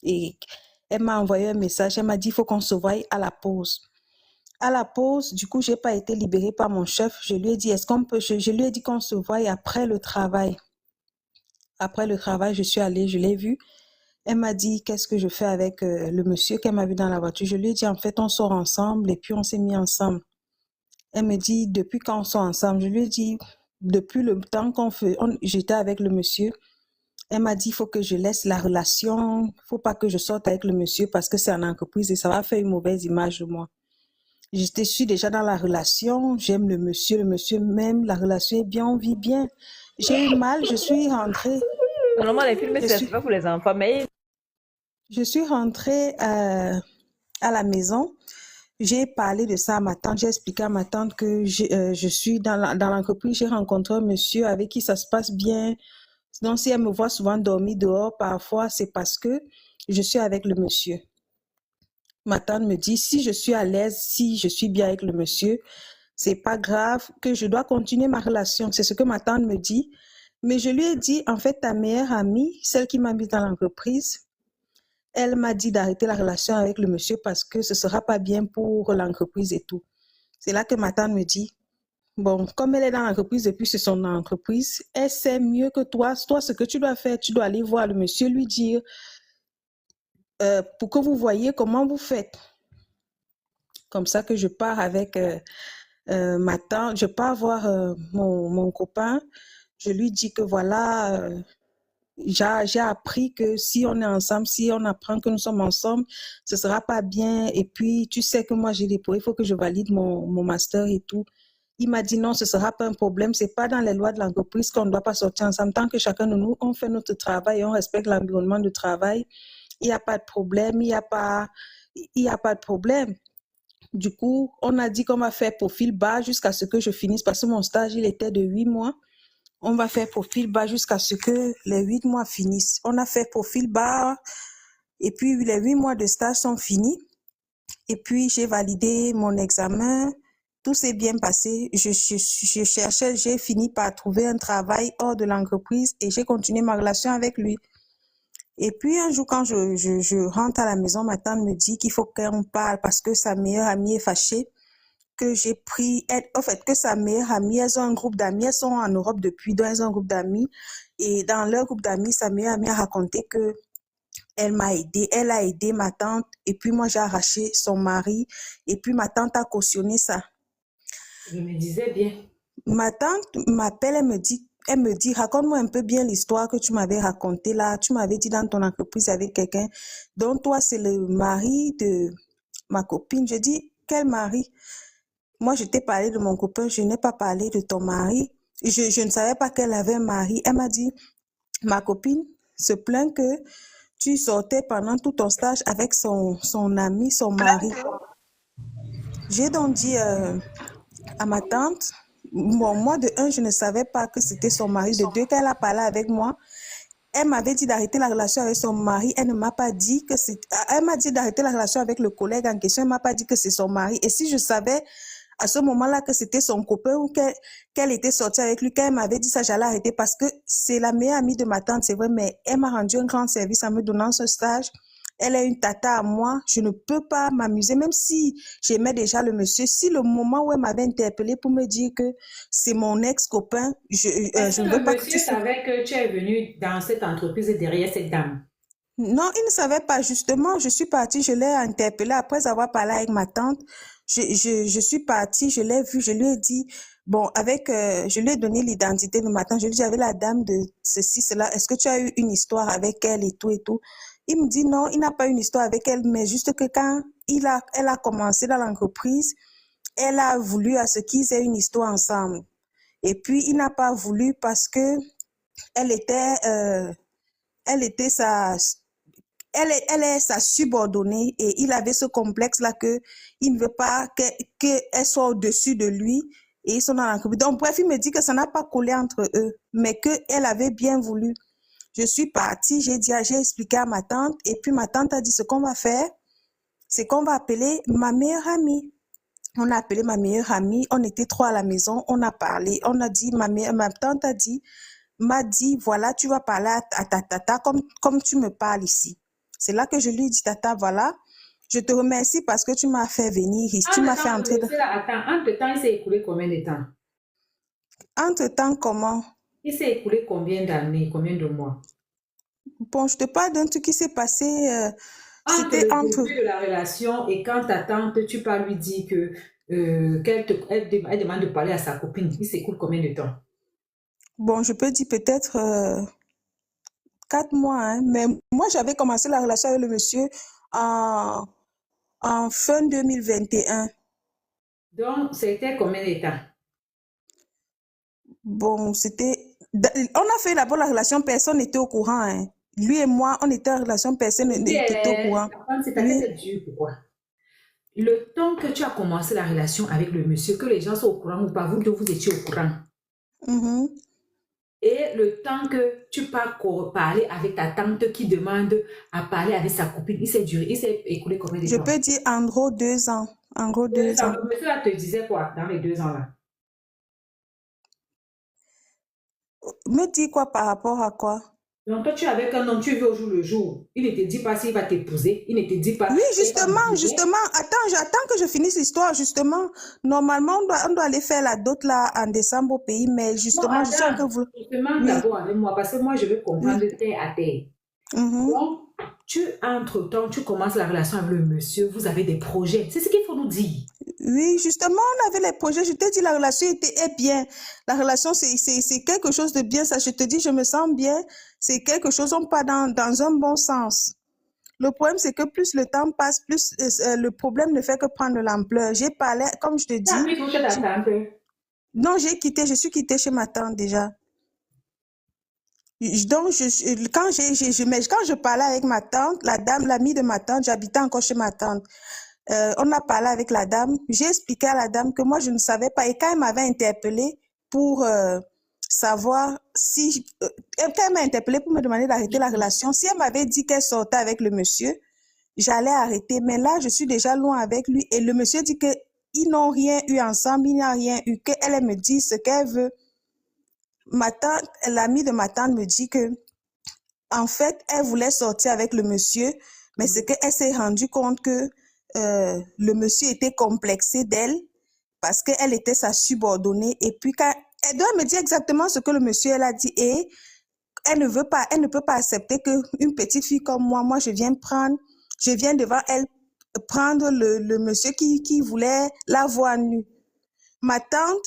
Et elle m'a envoyé un message, elle m'a dit, il faut qu'on se voie à la pause. À la pause, du coup, je n'ai pas été libérée par mon chef. Je lui ai dit, je lui ai dit qu'on se voie après le travail. Après le travail, je suis allée, je l'ai vue. Elle m'a dit, qu'est-ce que je fais avec le monsieur qu'elle m'a vu dans la voiture. Je lui ai dit, en fait, on sort ensemble et puis on s'est mis ensemble. Elle me dit, depuis quand on sort ensemble? Je lui ai dit, depuis le temps j'étais avec le monsieur. Elle m'a dit, il faut que je laisse la relation, il ne faut pas que je sorte avec le monsieur parce que c'est en entreprise et ça va faire une mauvaise image de moi. Je suis déjà dans la relation, j'aime le monsieur m'aime, la relation est bien, on vit bien. J'ai eu mal, je suis rentrée. Normalement, les films, Je c'est suis, pas pour les enfants, mais je suis rentrée à la maison. J'ai parlé de ça à ma tante, j'ai expliqué à ma tante que je suis dans l'entreprise, j'ai rencontré un monsieur avec qui ça se passe bien. Donc, si elle me voit souvent dormir dehors, parfois, c'est parce que je suis avec le monsieur. Ma tante me dit, si je suis à l'aise, si je suis bien avec le monsieur, c'est pas grave, que je dois continuer ma relation. C'est ce que ma tante me dit. Mais je lui ai dit, en fait, ta meilleure amie, celle qui m'a mise dans l'entreprise, elle m'a dit d'arrêter la relation avec le monsieur parce que ce sera pas bien pour l'entreprise et tout. C'est là que ma tante me dit, bon, comme elle est dans l'entreprise depuis c'est son entreprise, elle sait mieux que toi. Toi, ce que tu dois faire, tu dois aller voir le monsieur, lui dire pour que vous voyez comment vous faites. Comme ça que je pars avec ma tante, je pars voir mon copain. Je lui dis que voilà, j'ai appris que si on est ensemble, si on apprend que nous sommes ensemble, ce sera pas bien. Et puis, tu sais que moi, j'ai des points, il faut que je valide mon master et tout. Il m'a dit non, ce sera pas un problème. C'est pas dans les lois de l'entreprise qu'on ne doit pas sortir ensemble. Tant que chacun de nous, on fait notre travail et on respecte l'environnement de travail, il n'y a pas de problème, il y a pas de problème. Du coup, on a dit qu'on va faire profil bas jusqu'à ce que je finisse parce que mon stage, il était de 8 mois. On va faire profil bas jusqu'à ce que les 8 mois finissent. On a fait profil bas et puis les 8 mois de stage sont finis. Et puis, j'ai validé mon examen. Tout s'est bien passé. Je cherchais, j'ai fini par trouver un travail hors de l'entreprise et j'ai continué ma relation avec lui. Et puis, un jour, quand je rentre à la maison, ma tante me dit qu'il faut qu'on parle parce que sa meilleure amie est fâchée, que j'ai pris, en fait, que sa meilleure amie, elles ont un groupe d'amis, elles sont en Europe depuis, donc elles ont un groupe d'amis. Et dans leur groupe d'amis, sa meilleure amie a raconté que elle a aidé ma tante, et puis moi j'ai arraché son mari, et puis ma tante a cautionné ça. je me disais bien. Ma tante m'appelle, elle me dit, raconte-moi un peu bien l'histoire que tu m'avais racontée là. Tu m'avais dit dans ton entreprise avec quelqu'un. Donc toi, c'est le mari de ma copine. Je dis, quel mari? Moi, je t'ai parlé de mon copain, je n'ai pas parlé de ton mari. Je ne savais pas qu'elle avait un mari. Elle m'a dit, ma copine se plaint que tu sortais pendant tout ton stage avec son ami, son mari. J'ai donc dit à ma tante, bon, moi de un, je ne savais pas que c'était son mari. De deux, quand elle a parlé avec moi, elle m'avait dit d'arrêter la relation avec son mari. Elle ne m'a pas dit que c'est... Elle m'a dit d'arrêter la relation avec le collègue en question. Elle m'a pas dit que c'est son mari. Et si je savais à ce moment-là que c'était son copain ou qu'elle était sortie avec lui, quand elle m'avait dit ça, j'allais arrêter parce que c'est la meilleure amie de ma tante, c'est vrai, mais elle m'a rendu un grand service en me donnant ce stage. Elle est une tata à moi. Je ne peux pas m'amuser, même si j'aimais déjà le monsieur. Si le moment où elle m'avait interpellé pour me dire que c'est mon ex-copain, Est-ce je que ne veux le pas que tu monsieur sois... savait que tu es venu dans cette entreprise derrière cette dame? Non, il ne savait pas. Justement, je suis partie, je l'ai interpellé après avoir parlé avec ma tante. Je suis partie, je l'ai vu, je lui ai dit, bon, je lui ai donné l'identité de ma tante. Je lui ai dit, j'avais la dame de ceci, cela. Est-ce que tu as eu une histoire avec elle et tout et tout? Il me dit non, il n'a pas eu une histoire avec elle, mais juste que quand elle a commencé dans l'entreprise, elle a voulu à ce qu'ils aient une histoire ensemble. Et puis, il n'a pas voulu parce que elle était, euh, elle était elle est sa subordonnée et il avait ce complexe-là que il ne veut pas qu'elle soit au-dessus de lui et ils sont dans l'entreprise. Donc, bref, il me dit que ça n'a pas collé entre eux, mais qu'elle avait bien voulu. Je suis partie, j'ai expliqué à ma tante et puis ma tante a dit ce qu'on va faire, c'est qu'on va appeler ma meilleure amie. On a appelé ma meilleure amie, on était trois à la maison, on a parlé, on a dit, ma tante m'a dit, voilà, tu vas parler à ta tata comme tu me parles ici. C'est là que je lui ai dit, tata, voilà, je te remercie parce que tu m'as fait venir ici, tu m'as fait Entre-temps, entrer entre-temps, il s'est écoulé combien de temps? Entre-temps, comment? Il s'est écoulé combien d'années, combien de mois? Bon, je te parle d'un truc qui s'est passé, Entre c'était le entre... début de la relation et quand ta tante, tu pas lui dit que elle demande de parler à sa copine, il s'écoule combien de temps? Bon, je peux dire peut-être 4 mois, hein, mais moi, j'avais commencé la relation avec le monsieur en, en fin 2021. Donc, c'était combien de temps? Bon, on a fait d'abord la relation, personne n'était au courant, hein. Lui et moi, on était en relation, personne Oui, n'était au courant. ta tête Oui. est dure, pourquoi? Le temps que tu as commencé la relation avec le monsieur, que les gens sont au courant ou pas, vous deux, vous étiez au courant. Mhm. Et le temps que tu pars parler avec ta tante qui demande à parler avec sa copine, il s'est écoulé combien de Je temps? peux dire en gros 2 ans. En gros 2 ans. Le monsieur là te disait quoi dans les 2 ans là? Me dis quoi par rapport à quoi? Donc, toi, tu es avec un homme, tu vis au jour le jour. Il ne te dit pas s'il va t'épouser. Il ne te dit pas Oui, qu'il va marier. justement. Attends, j'attends que je finisse l'histoire, justement. Normalement, on doit aller faire la dot là en décembre au pays, mais Non, justement, je suis en attends. train de vous... Justement, Oui, d'abord avec moi, parce que moi, je veux comprendre oui. terre à terre. Mhm. Donc, entre-temps, tu commences la relation avec le monsieur, vous avez des projets. C'est ce qu'il faut nous dire. Oui, justement, on avait les projets. Je t'ai dit, la relation est bien. La relation, c'est quelque chose de bien. Ça, je te dis, je me sens bien. C'est quelque chose, on part dans un bon sens. Le problème, c'est que plus le temps passe, plus le problème ne fait que prendre de l'ampleur. J'ai parlé, comme je te Tu as dis, pris tout chez ta tante. non, je suis quittée chez ma tante déjà. Donc, quand je parlais avec ma tante, la dame, l'amie de ma tante, j'habitais encore chez ma tante. On a parlé avec la dame. J'ai expliqué à la dame que moi, je ne savais pas. Et quand elle m'avait interpellée pour savoir si... quand elle m'a interpellée pour me demander d'arrêter la relation, si elle m'avait dit qu'elle sortait avec le monsieur, j'allais arrêter. Mais là, je suis déjà loin avec lui. Et le monsieur dit que ils n'ont rien eu ensemble, il n'y a rien eu, qu'elle me dit ce qu'elle veut. Ma tante, l'amie de ma tante me dit que en fait, elle voulait sortir avec le monsieur, mais c'est qu'elle s'est rendue compte que le monsieur était complexé d'elle parce qu'elle était sa subordonnée. Et puis, quand elle doit me dire exactement ce que le monsieur elle a dit et elle ne peut pas accepter qu'une petite fille comme moi, je viens devant elle prendre le monsieur qui voulait la voir nue. Ma tante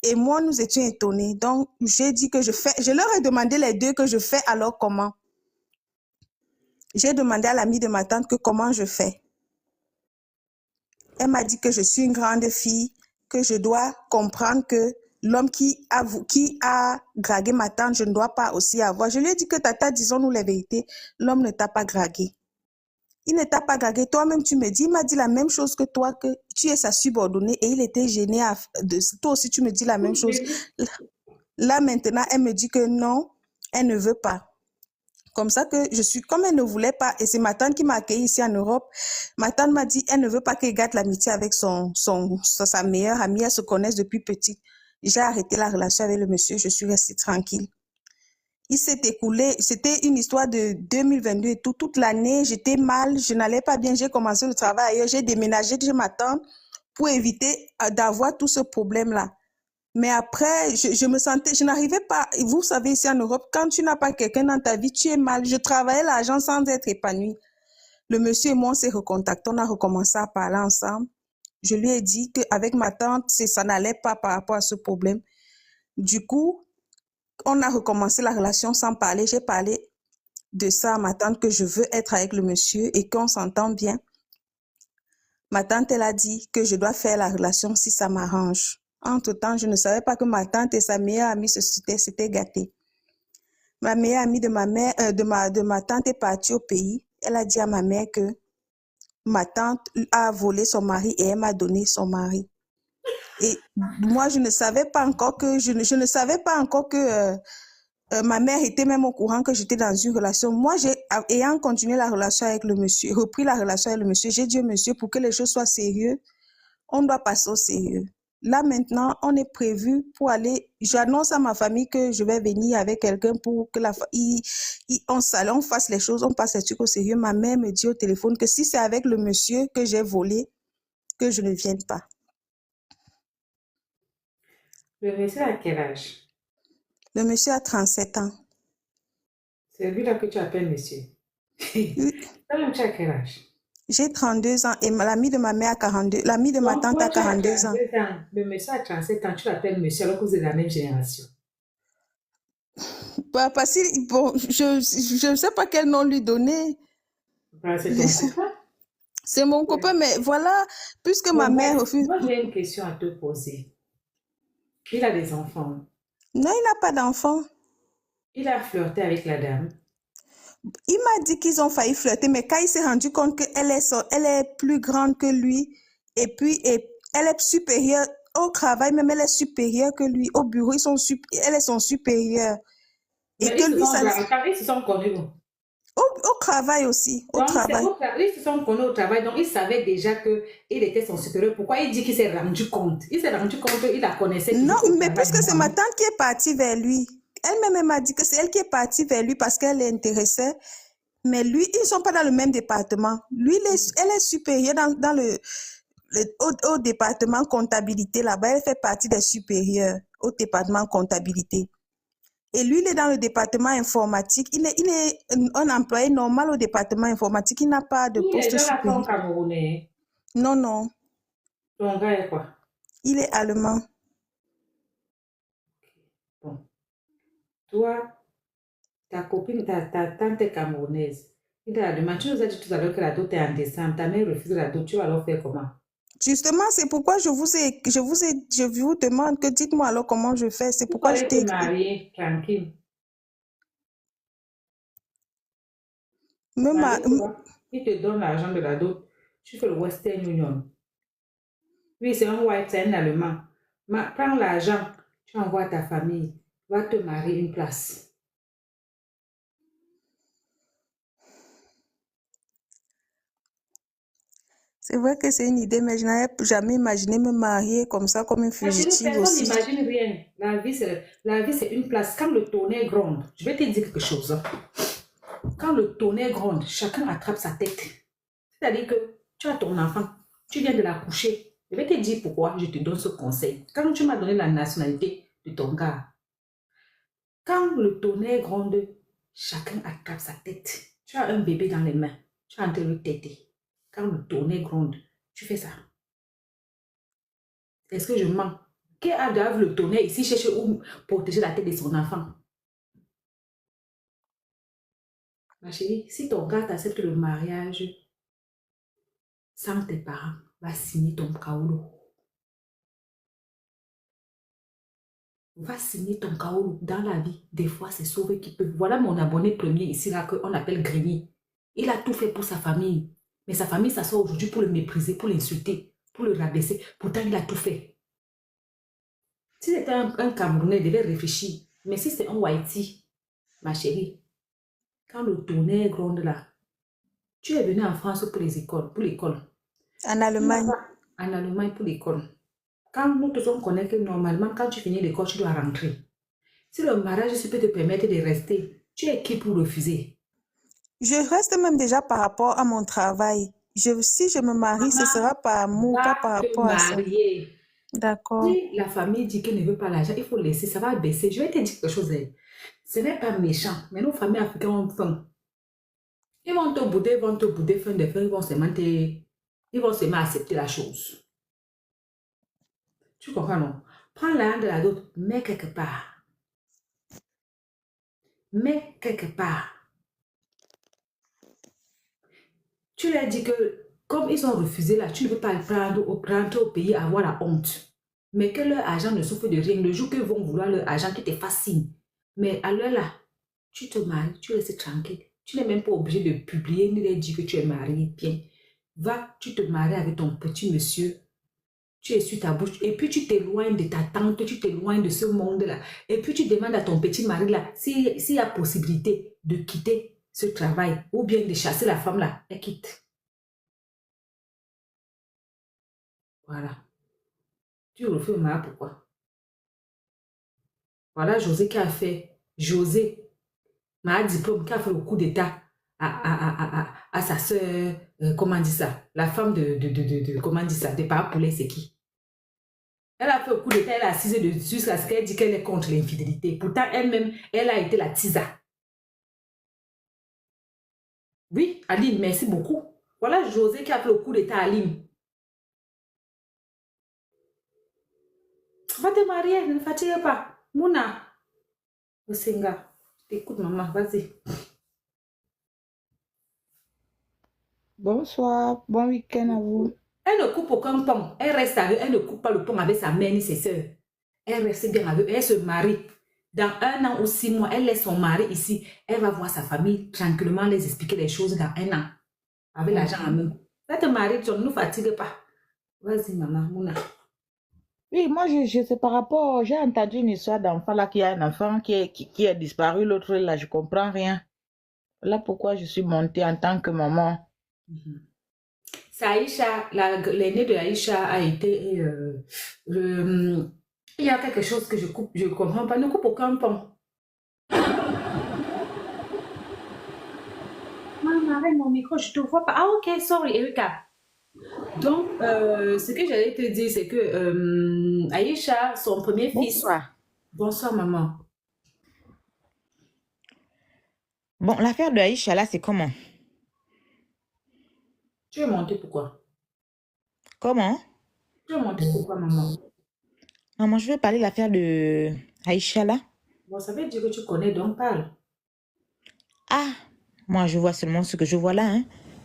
et moi, nous étions étonnés. Donc, j'ai dit que je leur ai demandé les deux que je fais alors comment. J'ai demandé à l'amie de ma tante que comment je fais. Elle m'a dit que je suis une grande fille, que je dois comprendre que l'homme qui a dragué ma tante, je ne dois pas aussi avoir. Je lui ai dit que tata, disons-nous les vérités, l'homme ne t'a pas dragué. Il ne t'a pas dragué. Toi-même, tu me dis, il m'a dit la même chose que toi, que tu es sa subordonnée et il était gêné. Toi aussi, tu me dis la même chose. Là, maintenant, elle me dit que non, elle ne veut pas. Comme ça que je suis, comme elle ne voulait pas, et c'est ma tante qui m'a accueilli ici en Europe, ma tante m'a dit, elle ne veut pas qu'elle garde l'amitié avec sa meilleure amie, elles se connaissent depuis petit. J'ai arrêté la relation avec le monsieur, je suis restée tranquille. Il s'est écoulé, c'était une histoire de 2022 et tout, toute l'année, j'étais mal, je n'allais pas bien, j'ai commencé le travail ailleurs, j'ai déménagé chez ma tante pour éviter d'avoir tout ce problème-là. Mais après, je me sentais, je n'arrivais pas, vous savez, ici en Europe, quand tu n'as pas quelqu'un dans ta vie, tu es mal. Je travaillais l'argent sans être épanouie. Le monsieur et moi, on s'est recontactés, on a recommencé à parler ensemble. Je lui ai dit qu'avec ma tante, ça n'allait pas par rapport à ce problème. Du coup, on a recommencé la relation sans parler. J'ai parlé de ça à ma tante, que je veux être avec le monsieur et qu'on s'entend bien. Ma tante, elle a dit que je dois faire la relation si ça m'arrange. Entre-temps, je ne savais pas que ma tante et sa meilleure amie s'étaient gâtées. Ma meilleure amie de ma mère, de ma tante est partie au pays. Elle a dit à ma mère que ma tante a volé son mari et elle m'a donné son mari. Et moi, je ne savais pas encore que, je ne savais pas encore que ma mère était même au courant que j'étais dans une relation. Moi, ayant continué la relation avec le monsieur, repris la relation avec le monsieur, j'ai dit au monsieur, pour que les choses soient sérieuses, on doit passer au sérieux. Là, maintenant, on est prévu pour aller, j'annonce à ma famille que je vais venir avec quelqu'un pour que on fasse les choses, on passe les trucs au sérieux. Ma mère me dit au téléphone que si c'est avec le monsieur que j'ai volé, que je ne vienne pas. Le monsieur a quel âge? Le monsieur a 37 ans. C'est lui là que tu appelles monsieur. Oui. Toi-même, tu as quel âge? J'ai 32 ans et l'ami de ma mère a 42, l'ami de ma Donc, tante toi, a tu as 42 ans. 32 ans. Le monsieur a 37 ans, tu l'appelles monsieur alors que vous êtes de la même génération. Parce que, bon, je ne sais pas quel nom lui donner. Bah, c'est ton copain. C'est mon copain, mais voilà, puisque ma Bon, mère bref, refuse. moi j'ai une question à te poser. Il a des enfants. Non, il n'a pas d'enfant. Il a flirté avec la dame. Il m'a dit qu'ils ont failli flirter, mais quand il s'est rendu compte qu'elle elle est plus grande que lui, et puis elle est supérieure au travail, même elle est supérieure que lui. Au bureau, elle est son supérieure. Et Mais que lui, ils se sont connus. au travail aussi, au Donc, travail. ils se sont connus au travail, donc il savait déjà qu'il était son supérieur. Pourquoi il dit qu'il s'est rendu compte? Il s'est rendu compte qu'il la connaissait Non, toujours au mais travail. puisque c'est ma tante qui est partie vers lui, elle-même elle m'a dit que c'est elle qui est partie vers lui parce qu'elle l'intéressait. Mais lui, ils ne sont pas dans le même département. Lui, elle est supérieure dans au département comptabilité là-bas. Elle fait partie des supérieurs au département comptabilité. Et lui, il est dans le département informatique. Il est un employé normal au département informatique. Il n'a pas de Tous les poste gens là sont supérieur. camerounais. Non, non. Ton gars est quoi? Il est allemand. Bon. Toi, ta copine, ta tante est camerounaise. Il est allemand. Tu nous as dit tout à l'heure que la dot est en décembre. Ta mère refuse la dot. Tu vas alors faire comment? Justement, c'est pourquoi je vous demande que dites-moi alors comment je fais. C'est Il faut pourquoi je aller te t'ai écrit. marier tranquille. Me ma- Marie-toi. Il te donne l'argent de la dot. Tu fais le Western Union. Oui, c'est un white, c'est un allemand. Prends l'argent, tu envoies à ta famille, va te marier une place. C'est vrai que c'est une idée, mais je n'avais jamais imaginé me marier comme ça, comme une Ma chérie, fugitive personne aussi. n'imagine rien. La vie, c'est une place. Quand le tonnerre gronde, je vais te dire quelque chose, hein. Quand le tonnerre gronde, chacun attrape sa tête. C'est-à-dire que tu as ton enfant, tu viens de la coucher. Je vais te dire pourquoi je te donne ce conseil. Quand tu m'as donné la nationalité de ton gars, quand le tonnerre gronde, chacun attrape sa tête. Tu as un bébé dans les mains, tu es en train de le téter. Quand le tonnerre gronde, tu fais ça. Est-ce que je mens? Qui a d'ailleurs le tonnerre ici cherche où protéger la tête de son enfant? Ma chérie, si ton gars t'accepte le mariage sans tes parents, va signer ton kaoulou. Va signer ton KO dans la vie. Des fois, c'est sauver qui peut. Voilà mon abonné premier ici, là, qu'on appelle Grigny. Il a tout fait pour sa famille. Mais sa famille s'assoit aujourd'hui pour le mépriser, pour l'insulter, pour le rabaisser. Pourtant, il a tout fait. Si c'était un Camerounais, il devait réfléchir. Mais si c'est un Whitey, ma chérie, quand le tonnerre gronde là, tu es venu en France pour les écoles, pour l'école. En Allemagne. En Allemagne pour l'école. Quand nous te sommes connaît que normalement, quand tu finis l'école, tu dois rentrer. Si le mariage peut te permettre de rester, tu es qui pour refuser? Je reste même déjà par rapport à mon travail. Si je me marie, ce sera par amour, pas par Va te rapport à ça. marier. D'accord. Si la famille dit qu'elle ne veut pas l'argent, il faut laisser, ça va baisser. Je vais te dire quelque chose. Ce n'est pas méchant, mais nos familles africaines ont faim. Ils vont te bouder, fin de fin, ils vont seulement accepter la chose. Tu comprends, non? Prends l'un de la d'autre, mets quelque part. Mets quelque part. Tu leur dis que, comme ils ont refusé là, tu ne peux pas le prendre au pays, avoir la honte. Mais que leur argent ne souffre de rien. Le jour qu'ils vont vouloir leur argent, qui te fascine. Mais à l'heure là, tu te maries, tu restes tranquille. Tu n'es même pas obligé de publier ni de dire que tu es marié. Bien, va, tu te maries avec ton petit monsieur. Tu es sur ta bouche. Et puis tu t'éloignes de ta tante, tu t'éloignes de ce monde-là. Et puis tu demandes à ton petit mari là, s'il y a possibilité de quitter ce travail ou bien de chasser la femme là, elle quitte. Voilà. Tu refais le mal, pourquoi? Voilà José qui a fait. José, ma diplôme, qui a fait le coup d'état à sa soeur, comment on dit ça? La femme comment on dit ça? De Papa Poulet, c'est qui? Elle a fait le coup d'état, elle a assisé jusqu'à ce qu'elle dit qu'elle est contre l'infidélité. Pourtant, elle-même, elle a été la tisa. Oui, Aline, merci beaucoup. Voilà José qui a fait le coup d'état à Aline. Va te marier, ne fatigue pas. Mouna. Osenga. Écoute, maman, vas-y. Bonsoir, bon week-end à vous. Elle ne coupe aucun pont. Elle reste avec, elle ne coupe pas le pont avec sa mère ni ses soeurs. Elle reste bien avec eux. Elle se marie. Dans 1 an ou 6 mois, elle laisse son mari ici. Elle va voir sa famille tranquillement, les expliquer les choses dans 1 an. Avec l'argent en main. Va te marier, tu ne nous fatigue pas. Vas-y, maman, Mouna. Oui, moi, c'est par rapport, j'ai entendu une histoire d'enfant là, qui a un enfant qui est disparu, l'autre là, je comprends rien. Là, pourquoi je suis montée en tant que maman. C'est Aïcha, l'aînée de Aïcha a été... il y a quelque chose que je coupe, je ne comprends pas. Ne coupe aucun pont. Maman, arrête mon micro, je ne te vois pas. Ah, ok, sorry, Erika. Donc, ce que j'allais te dire, c'est que Aïcha, son premier fils... Bonsoir. Bonsoir, maman. Bon, l'affaire de Aïcha, là, c'est comment? Tu es montée pourquoi? Comment? Tu es montée pourquoi, maman? Maman, je veux parler de l'affaire de Aïcha, là. Bon, ça veut dire que tu connais, donc parle. Ah, moi, je vois seulement ce que je vois là, hein.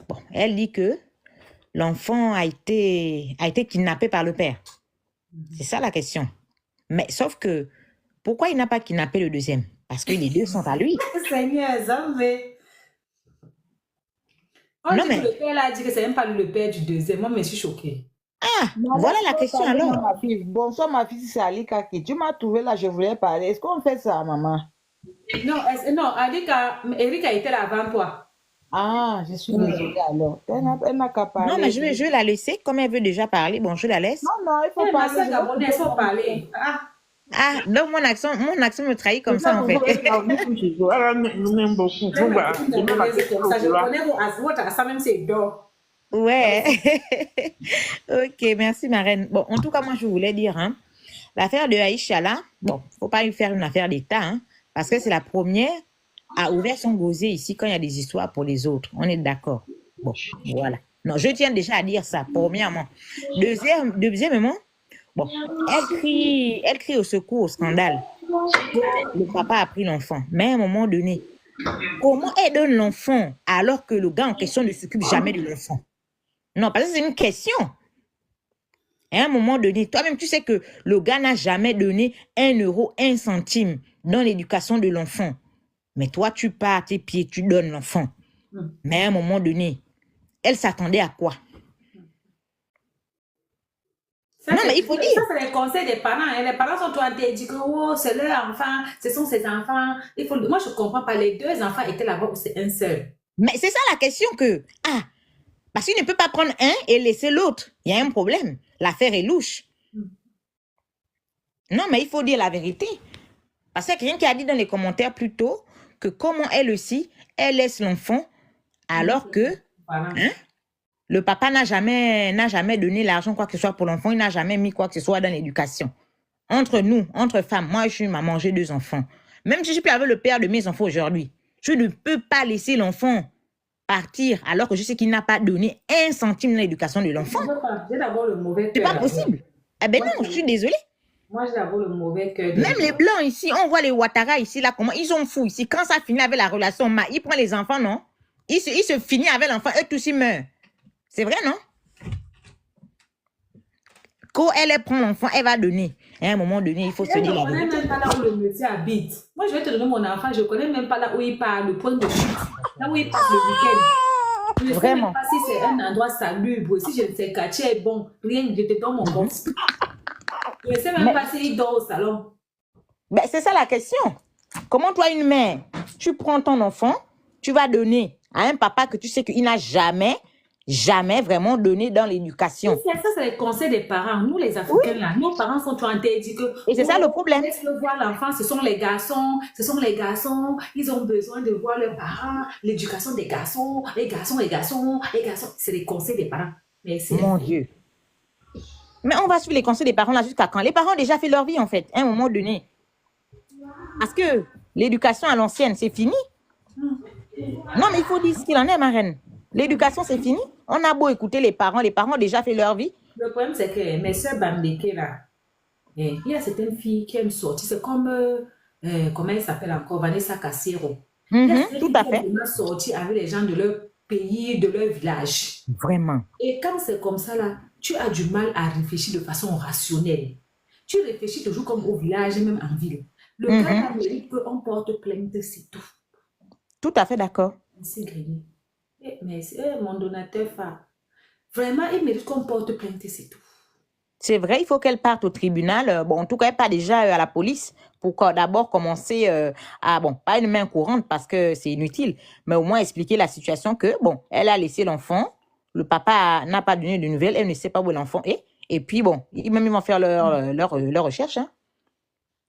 Bon, elle dit que l'enfant a été kidnappé par le père. C'est ça la question. Mais sauf que, pourquoi il n'a pas kidnappé le deuxième? Parce que les deux sont à lui. Seigneur, Zambé. Non, mais... Le père là a dit que c'est même pas le père du deuxième. Moi, je suis choquée. Ah, voilà la question alors. Ma fille. Bonsoir, ma fille, c'est Ali Kaki. Tu m'as trouvé là, je voulais parler. Est-ce qu'on fait ça, maman? Non, Erika était là avant toi. Ah, je suis désolée alors. Elle n'a qu'à parler. Non, mais je vais la laisser. Comme elle veut déjà parler, bon, je la laisse. Non, il faut parler. Il faut parler. Ah, donc mon accent me trahit comme ça en fait. Je connais votre accent, même c'est d'or. Ouais. Ok, merci ma reine. Bon, en tout cas, moi je voulais dire, hein, l'affaire de Aïcha là, bon, faut pas lui faire une affaire d'État, hein, parce que c'est la première à ouvrir son gosier ici quand il y a des histoires pour les autres. On est d'accord. Bon, voilà. Non, je tiens déjà à dire ça, premièrement. Deuxièmement, bon, elle crie au secours, au scandale. Le papa a pris l'enfant. Mais à un moment donné, comment elle donne l'enfant alors que le gars en question ne s'occupe jamais de l'enfant? Non, parce que c'est une question. À un moment donné, toi-même, tu sais que le gars n'a jamais donné 1 euro, 1 centime dans l'éducation de l'enfant. Mais toi, tu pars à tes pieds, tu donnes l'enfant. Mais à un moment donné, elle s'attendait à quoi? Ça, Non, mais il faut dire. ça, c'est les conseils des parents. Hein. Les parents sont tout dit que oh, c'est leur enfant, ce sont ses enfants. Moi, je ne comprends pas. Les 2 enfants étaient là-bas ou c'est un seul? Mais c'est ça la question que... Ah, parce qu'il ne peut pas prendre un et laisser l'autre. Il y a un problème. L'affaire est louche. Non, mais il faut dire la vérité. Parce qu'il y a quelqu'un qui a dit dans les commentaires plus tôt que comment elle aussi, elle laisse l'enfant alors que le papa n'a jamais donné l'argent, quoi que ce soit pour l'enfant. Il n'a jamais mis quoi que ce soit dans l'éducation. Entre nous, entre femmes, moi, je suis une maman, j'ai 2 enfants. Même si je suis plus avec le père de mes enfants aujourd'hui, je ne peux pas laisser l'enfant partir alors que je sais qu'il n'a pas donné 1 centime dans l'éducation de l'enfant. J'ai d'abord le mauvais cœur. C'est pas possible. Eh ben non, je suis désolée. Moi, j'ai d'abord le mauvais cœur. Même les Blancs ici, on voit les Ouattara ici, là, comment ils sont fous ici. Quand ça finit avec la relation, il prend les enfants, non? Il se finit avec l'enfant, eux tous ils meurent. C'est vrai, non? Quand elle prend l'enfant, elle va donner. À un moment donné, il faut se dire la vérité. Je ne connais même pas là où le monsieur habite. Moi, je vais te donner mon enfant, je ne connais même pas là où il part, le point de chute. Là où il passe le week-end. Je ne sais même pas si c'est un endroit salubre, si je ne sais quartier est bon. Rien, je te donne mon box. Je ne sais même pas s'il dort au salon. Ben, c'est ça la question. Comment toi, une mère, tu prends ton enfant, tu vas donner à un papa que tu sais qu'il n'a jamais vraiment donné dans l'éducation. Ça, c'est les conseils des parents. Nous, les Africains, là, nos parents sont tout interdits que... Et c'est ça le problème. Laisse-le voir l'enfant, ce sont les garçons, ils ont besoin de voir leurs parents, l'éducation des garçons, les garçons. C'est les conseils des parents. Mon Dieu. Mais on va suivre les conseils des parents là jusqu'à quand? Les parents ont déjà fait leur vie, en fait, à un moment donné. Parce que l'éducation à l'ancienne, c'est fini. Non, mais il faut dire ce qu'il en est, ma reine. L'éducation, c'est fini. On a beau écouter les parents ont déjà fait leur vie. Le problème, c'est que mes soeurs Bambeke, là, il y a certaines filles qui aiment sortir. C'est comme, comment elle s'appelle encore, Vanessa Cassero. Tout à fait. Elle aime sortir avec les gens de leur pays, de leur village. Vraiment. Et quand c'est comme ça, là, tu as du mal à réfléchir de façon rationnelle. Tu réfléchis toujours comme au village et même en ville. Le cas d'Amérique, on porte plainte, c'est tout. Tout à fait d'accord. C'est grillé. Mais mon donateur, vraiment, il mérite qu'on porte plainte, c'est tout. C'est vrai, il faut qu'elle parte au tribunal. Bon, en tout cas, elle part déjà à la police pour d'abord commencer à, bon, pas une main courante parce que c'est inutile, mais au moins expliquer la situation que, bon, elle a laissé l'enfant, le papa n'a pas donné de nouvelles, elle ne sait pas où l'enfant est. Et puis, bon, ils vont faire leur recherche. Hein.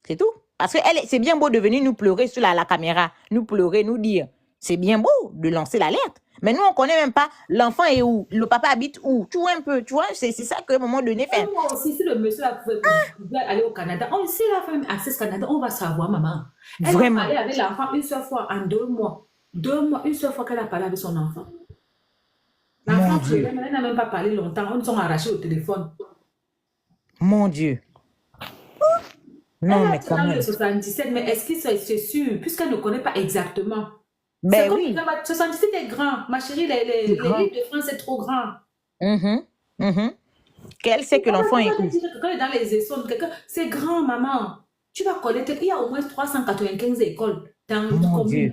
C'est tout. Parce que c'est bien beau de venir nous pleurer sur la caméra, nous pleurer, nous dire. C'est bien beau de lancer l'alerte. Mais nous, on ne connaît même pas l'enfant est où, le papa habite où. Tu vois un peu, tu vois, c'est ça qu'à un moment donné fait. Moi aussi, si le monsieur pouvait aller au Canada, s'il a fait Access Canada, on va savoir, maman. Elle va parler avec l'enfant une seule fois en 2 mois. 2 mois, une seule fois qu'elle a parlé avec son enfant. L'enfant, elle n'a même pas parlé longtemps. On s'est arraché au téléphone. Mon Dieu. Non, mais quand même. Le 77, mais est-ce que c'est sûr, puisqu'elle ne connaît pas exactement. Ben oui. 77 est grand. Ma chérie, les livres de France, c'est trop grand. Qu'elle sait que l'enfant est où? Quand elle est dans les essons, c'est grand, maman. Tu vas connaître, il y a au moins 395 écoles dans notre commune.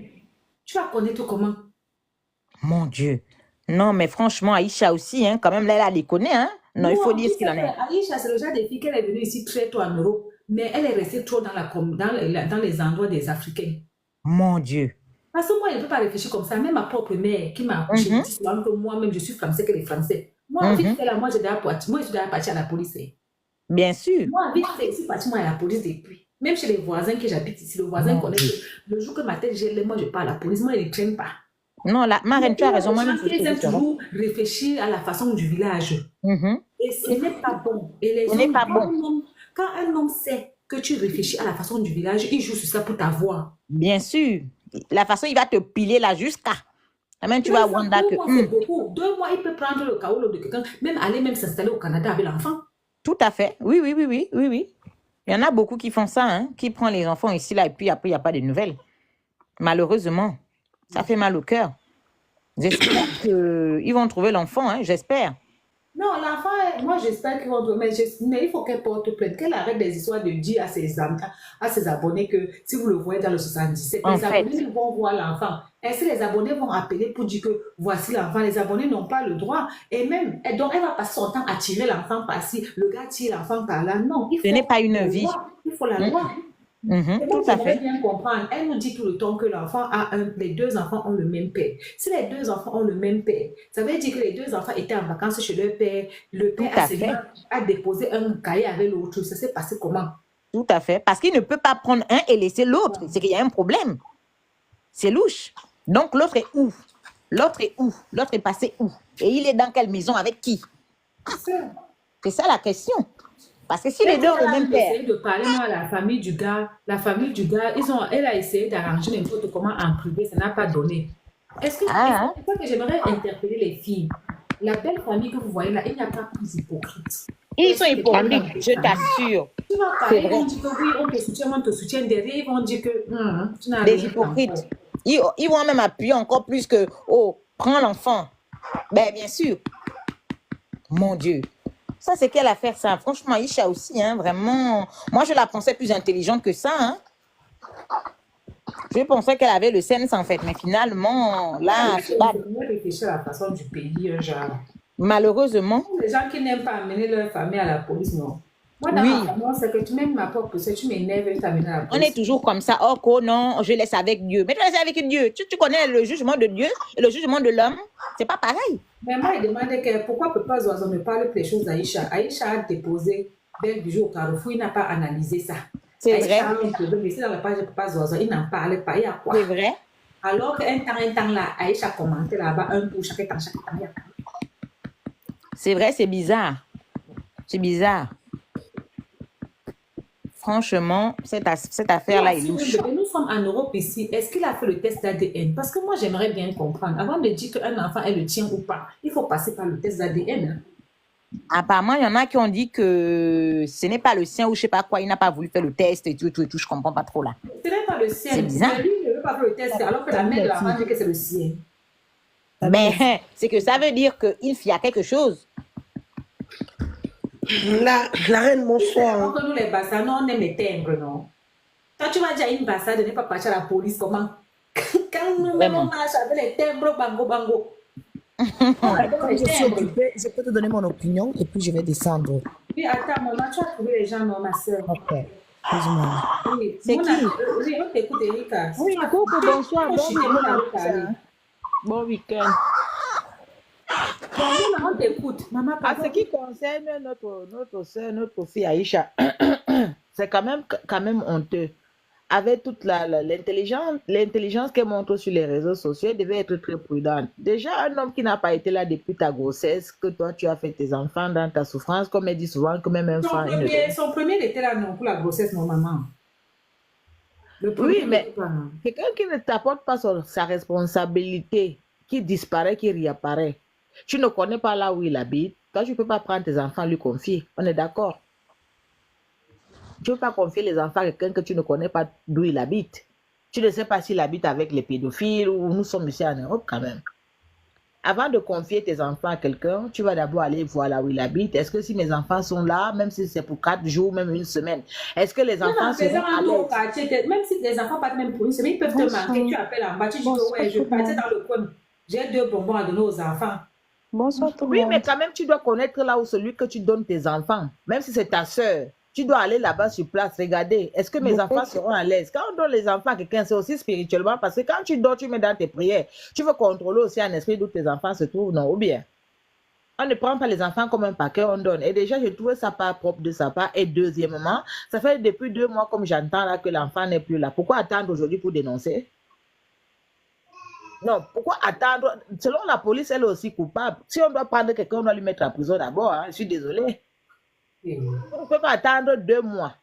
Tu vas connaître comment? Mon Dieu. Non, mais franchement, Aïcha aussi, hein, quand même, là, elle a déconné, hein. Non, il faut dire ce qu'il en est. Aïcha, c'est le genre de fille qu'elle est venue ici très tôt en Europe, mais elle est restée trop dans les endroits des Africains. Mon Dieu. Parce que moi, je ne peux pas réfléchir comme ça. Même ma propre mère qui m'a accouché, dit souvent que moi-même, je suis français que les Français. Moi, vite fait, là, moi, je suis déjà partie à la police. Bien sûr. Moi, vite fait, je suis partie à la police depuis. Même chez les voisins que j'habite ici, le voisin connaît que le jour que ma tête gèle, moi, je pars à la police. Moi, ils ne traînent pas. Non, ma reine, tu as raison. Ils aiment toujours réfléchir à la façon du village. Et ce n'est pas bon. Et les n'est pas bon. Quand un homme sait que tu réfléchis à la façon du village, il joue sur ça pour t'avoir. Bien sûr. La façon, il va te piler là jusqu'à. Même tu vas Wanda que. 2 mois, il peut prendre le kaolo de quelqu'un, même aller s'installer au Canada avec l'enfant. Tout à fait. Oui. Il y en a beaucoup qui font ça, hein, qui prennent les enfants ici, là, et puis après, il n'y a pas de nouvelles. Malheureusement, ça fait mal au cœur. J'espère qu'ils vont trouver l'enfant, hein, j'espère. Non, l'enfant, moi j'espère qu'ils vont... Mais il faut qu'elle porte plainte, qu'elle arrête des histoires de dire à ses abonnés que si vous le voyez dans le 77, En les fait, abonnés vont voir l'enfant. Est-ce que les abonnés vont appeler pour dire que voici l'enfant? Les abonnés n'ont pas le droit. Et même, donc elle va passer son temps à tirer l'enfant par-ci, le gars tire l'enfant par-là. Non, il ce n'est faut pas une la vie. loi. Il faut la loi. Et moi, Tout à j'aimerais fait. bien comprendre. Elle nous dit tout le temps que les deux enfants ont le même père. Si les deux enfants ont le même père, ça veut dire que les deux enfants étaient en vacances chez leur père. Le Tout père à fait. a déposé un cahier avec l'autre. Ça s'est passé comment? Tout à fait. Parce qu'il ne peut pas prendre un et laisser l'autre. C'est qu'il y a un problème. C'est louche. Donc, l'autre est où? L'autre est où? L'autre est passé où? Et il est dans quelle maison? Avec qui? C'est ça la question. Parce que si les deux ont le même Elle a père... essayé de parler à la famille du gars. La famille du gars, elle a essayé d'arranger n'importe comment en privé. Ça n'a pas donné. Est-ce que c'est ça que j'aimerais interpeller les filles? La belle famille que vous voyez là, il n'y a pas plus hypocrite. Ils sont hypocrites, je t'assure. Tu vas parler, ils vont dire que oui, on te soutient. Derrière, ils vont dire que tu n'as rien. Des hypocrites. Ils vont même appuyer encore plus que, oh, prends l'enfant. Ben, bien sûr. Mon Dieu. Ça, c'est quelle affaire, ça? Franchement, Aïcha aussi, hein, vraiment. Moi, je la pensais plus intelligente que ça, hein. Je pensais qu'elle avait le sens, en fait. Mais finalement, là, c'est pas... réfléchir à la façon du pays, genre. Malheureusement. Les gens qui n'aiment pas amener leur famille à la police, non. Moi, dans ma famille, c'est que tu m'aimes ma propre, c'est tu m'énerves et tu t'amènes à la police. On est toujours comme ça. Oh, non, je laisse avec Dieu. Mais tu laisses avec Dieu. Tu connais le jugement de Dieu et le jugement de l'homme. C'est pas pareil. Mais moi, il demandait pourquoi Papa Zoison ne parle plus des choses d'Aïcha. Aïcha a déposé Belle du jour au Carrefour, il n'a pas analysé ça. C'est vrai. Mais c'est dans la page de Papa Zoison, il n'en parlait pas. Il y a quoi? C'est vrai. Alors qu'un temps là, Aïcha commentait là-bas un tour chaque temps. C'est vrai, c'est bizarre. C'est bizarre. Franchement, cette affaire-là est louche. Nous sommes en Europe ici. Est-ce qu'il a fait le test d'ADN? Parce que moi, j'aimerais bien comprendre. Avant de dire qu'un enfant est le tien ou pas, il faut passer par le test d'ADN. Apparemment, il y en a qui ont dit que ce n'est pas le sien ou je ne sais pas quoi. Il n'a pas voulu faire le test et tout. Je ne comprends pas trop là. Ce n'est pas le sien. C'est bizarre. Mais lui, il ne veut pas faire le test alors que la mère de l'enfant dit que c'est le sien. Mais c'est que ça veut dire qu'il y a quelque chose. La reine, bonsoir. Nous, les Bassanos, on aime les timbres, non? Quand tu vas dire à une Bassa de ne pas partir à la police, comment? Quand nous même on marche avec les timbres, bango. Comme je suis occupée, je peux te donner mon opinion et puis je vais descendre. Oui, attends, maman, tu as trouvé les gens, non, ma soeur? Ok. Excuse-moi. Oui. C'est qui? Oui, on t'écoute, Erika. Oui, coucou, bonsoir. Bon week-end. On t'écoute. Maman, En ce qui concerne notre soeur, notre fille Aïcha, c'est quand même honteux. Avec toute l'intelligence qu'elle montre sur les réseaux sociaux, elle devait être très prudente. Déjà, un homme qui n'a pas été là depuis ta grossesse, que toi tu as fait tes enfants dans ta souffrance, comme elle dit souvent, que même un enfant... Son premier était là non pour la grossesse, non, maman. Oui, mais quelqu'un qui ne t'apporte pas sa responsabilité, qui disparaît, qui réapparaît, tu ne connais pas là où il habite, toi tu ne peux pas prendre tes enfants lui confier. On est d'accord? Tu ne peux pas confier les enfants à quelqu'un que tu ne connais pas d'où il habite. Tu ne sais pas s'il habite avec les pédophiles ou nous sommes ici en Europe quand même. Avant de confier tes enfants à quelqu'un, tu vas d'abord aller voir là où il habite. Est-ce que si mes enfants sont là, même si c'est pour 4 jours, même une semaine, est-ce que les enfants seront à l'aise? Même si les enfants partent même pour une semaine, ils peuvent te manquer. Tu appelles en bas, tu dis que ouais, je partais dans le coin. J'ai 2 bonbons à donner aux enfants. Bonsoir tout le Oui, monde. mais quand même, tu dois connaître là où celui que tu donnes tes enfants. Même si c'est ta soeur, tu dois aller là-bas sur place, regarder. Est-ce que mes enfants seront à l'aise? Quand on donne les enfants à quelqu'un, c'est aussi spirituellement, parce que quand tu dors, tu mets dans tes prières. Tu veux contrôler aussi en esprit d'où tes enfants se trouvent, non? Ou bien, on ne prend pas les enfants comme un paquet, on donne. Et déjà, je trouvais ça pas propre de sa part. Et deuxièmement, ça fait depuis 2 mois, comme j'entends là, que l'enfant n'est plus là. Pourquoi attendre aujourd'hui pour dénoncer? Non, pourquoi attendre? Selon la police, elle est aussi coupable. Si on doit prendre quelqu'un, on doit lui mettre en prison d'abord. Hein. Je suis désolée. On ne peut pas attendre 2 mois.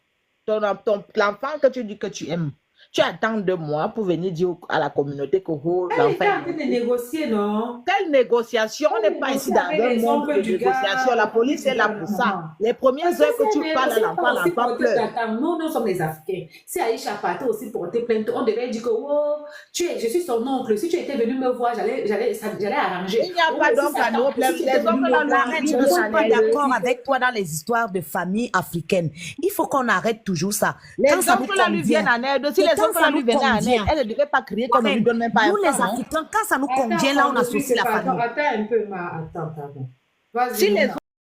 L'enfant que tu dis que tu aimes, Tu attends 2 mois pour venir dire à la communauté que oh, Elle est en l'enfant... train de négocier, non? Quelle négociation? On n'est pas ici dans un monde de négociation. La police est là pour ça. Les premières heures que tu parles à l'enfant pleure. Nous, nous sommes les Africains. Si Aïcha partait aussi porter plainte, on devait dire que oh, je suis son oncle. Si tu étais venu me voir, j'allais arranger. Il n'y a pas d'oncle à nos plaintes. Les oncles là, Arrête, je ne suis pas d'accord avec toi dans les histoires de famille africaines. Il faut qu'on arrête toujours ça. Les oncles là lui viennent en aide. Si les oncles là lui venaient en aide, elle ne devait pas crier qu'on ne lui donne même pas un Nous, les franc, hein. Africains, quand ça nous convient, là, on associe la famille. Attends un peu, attends, pardon. Vas-y. Si les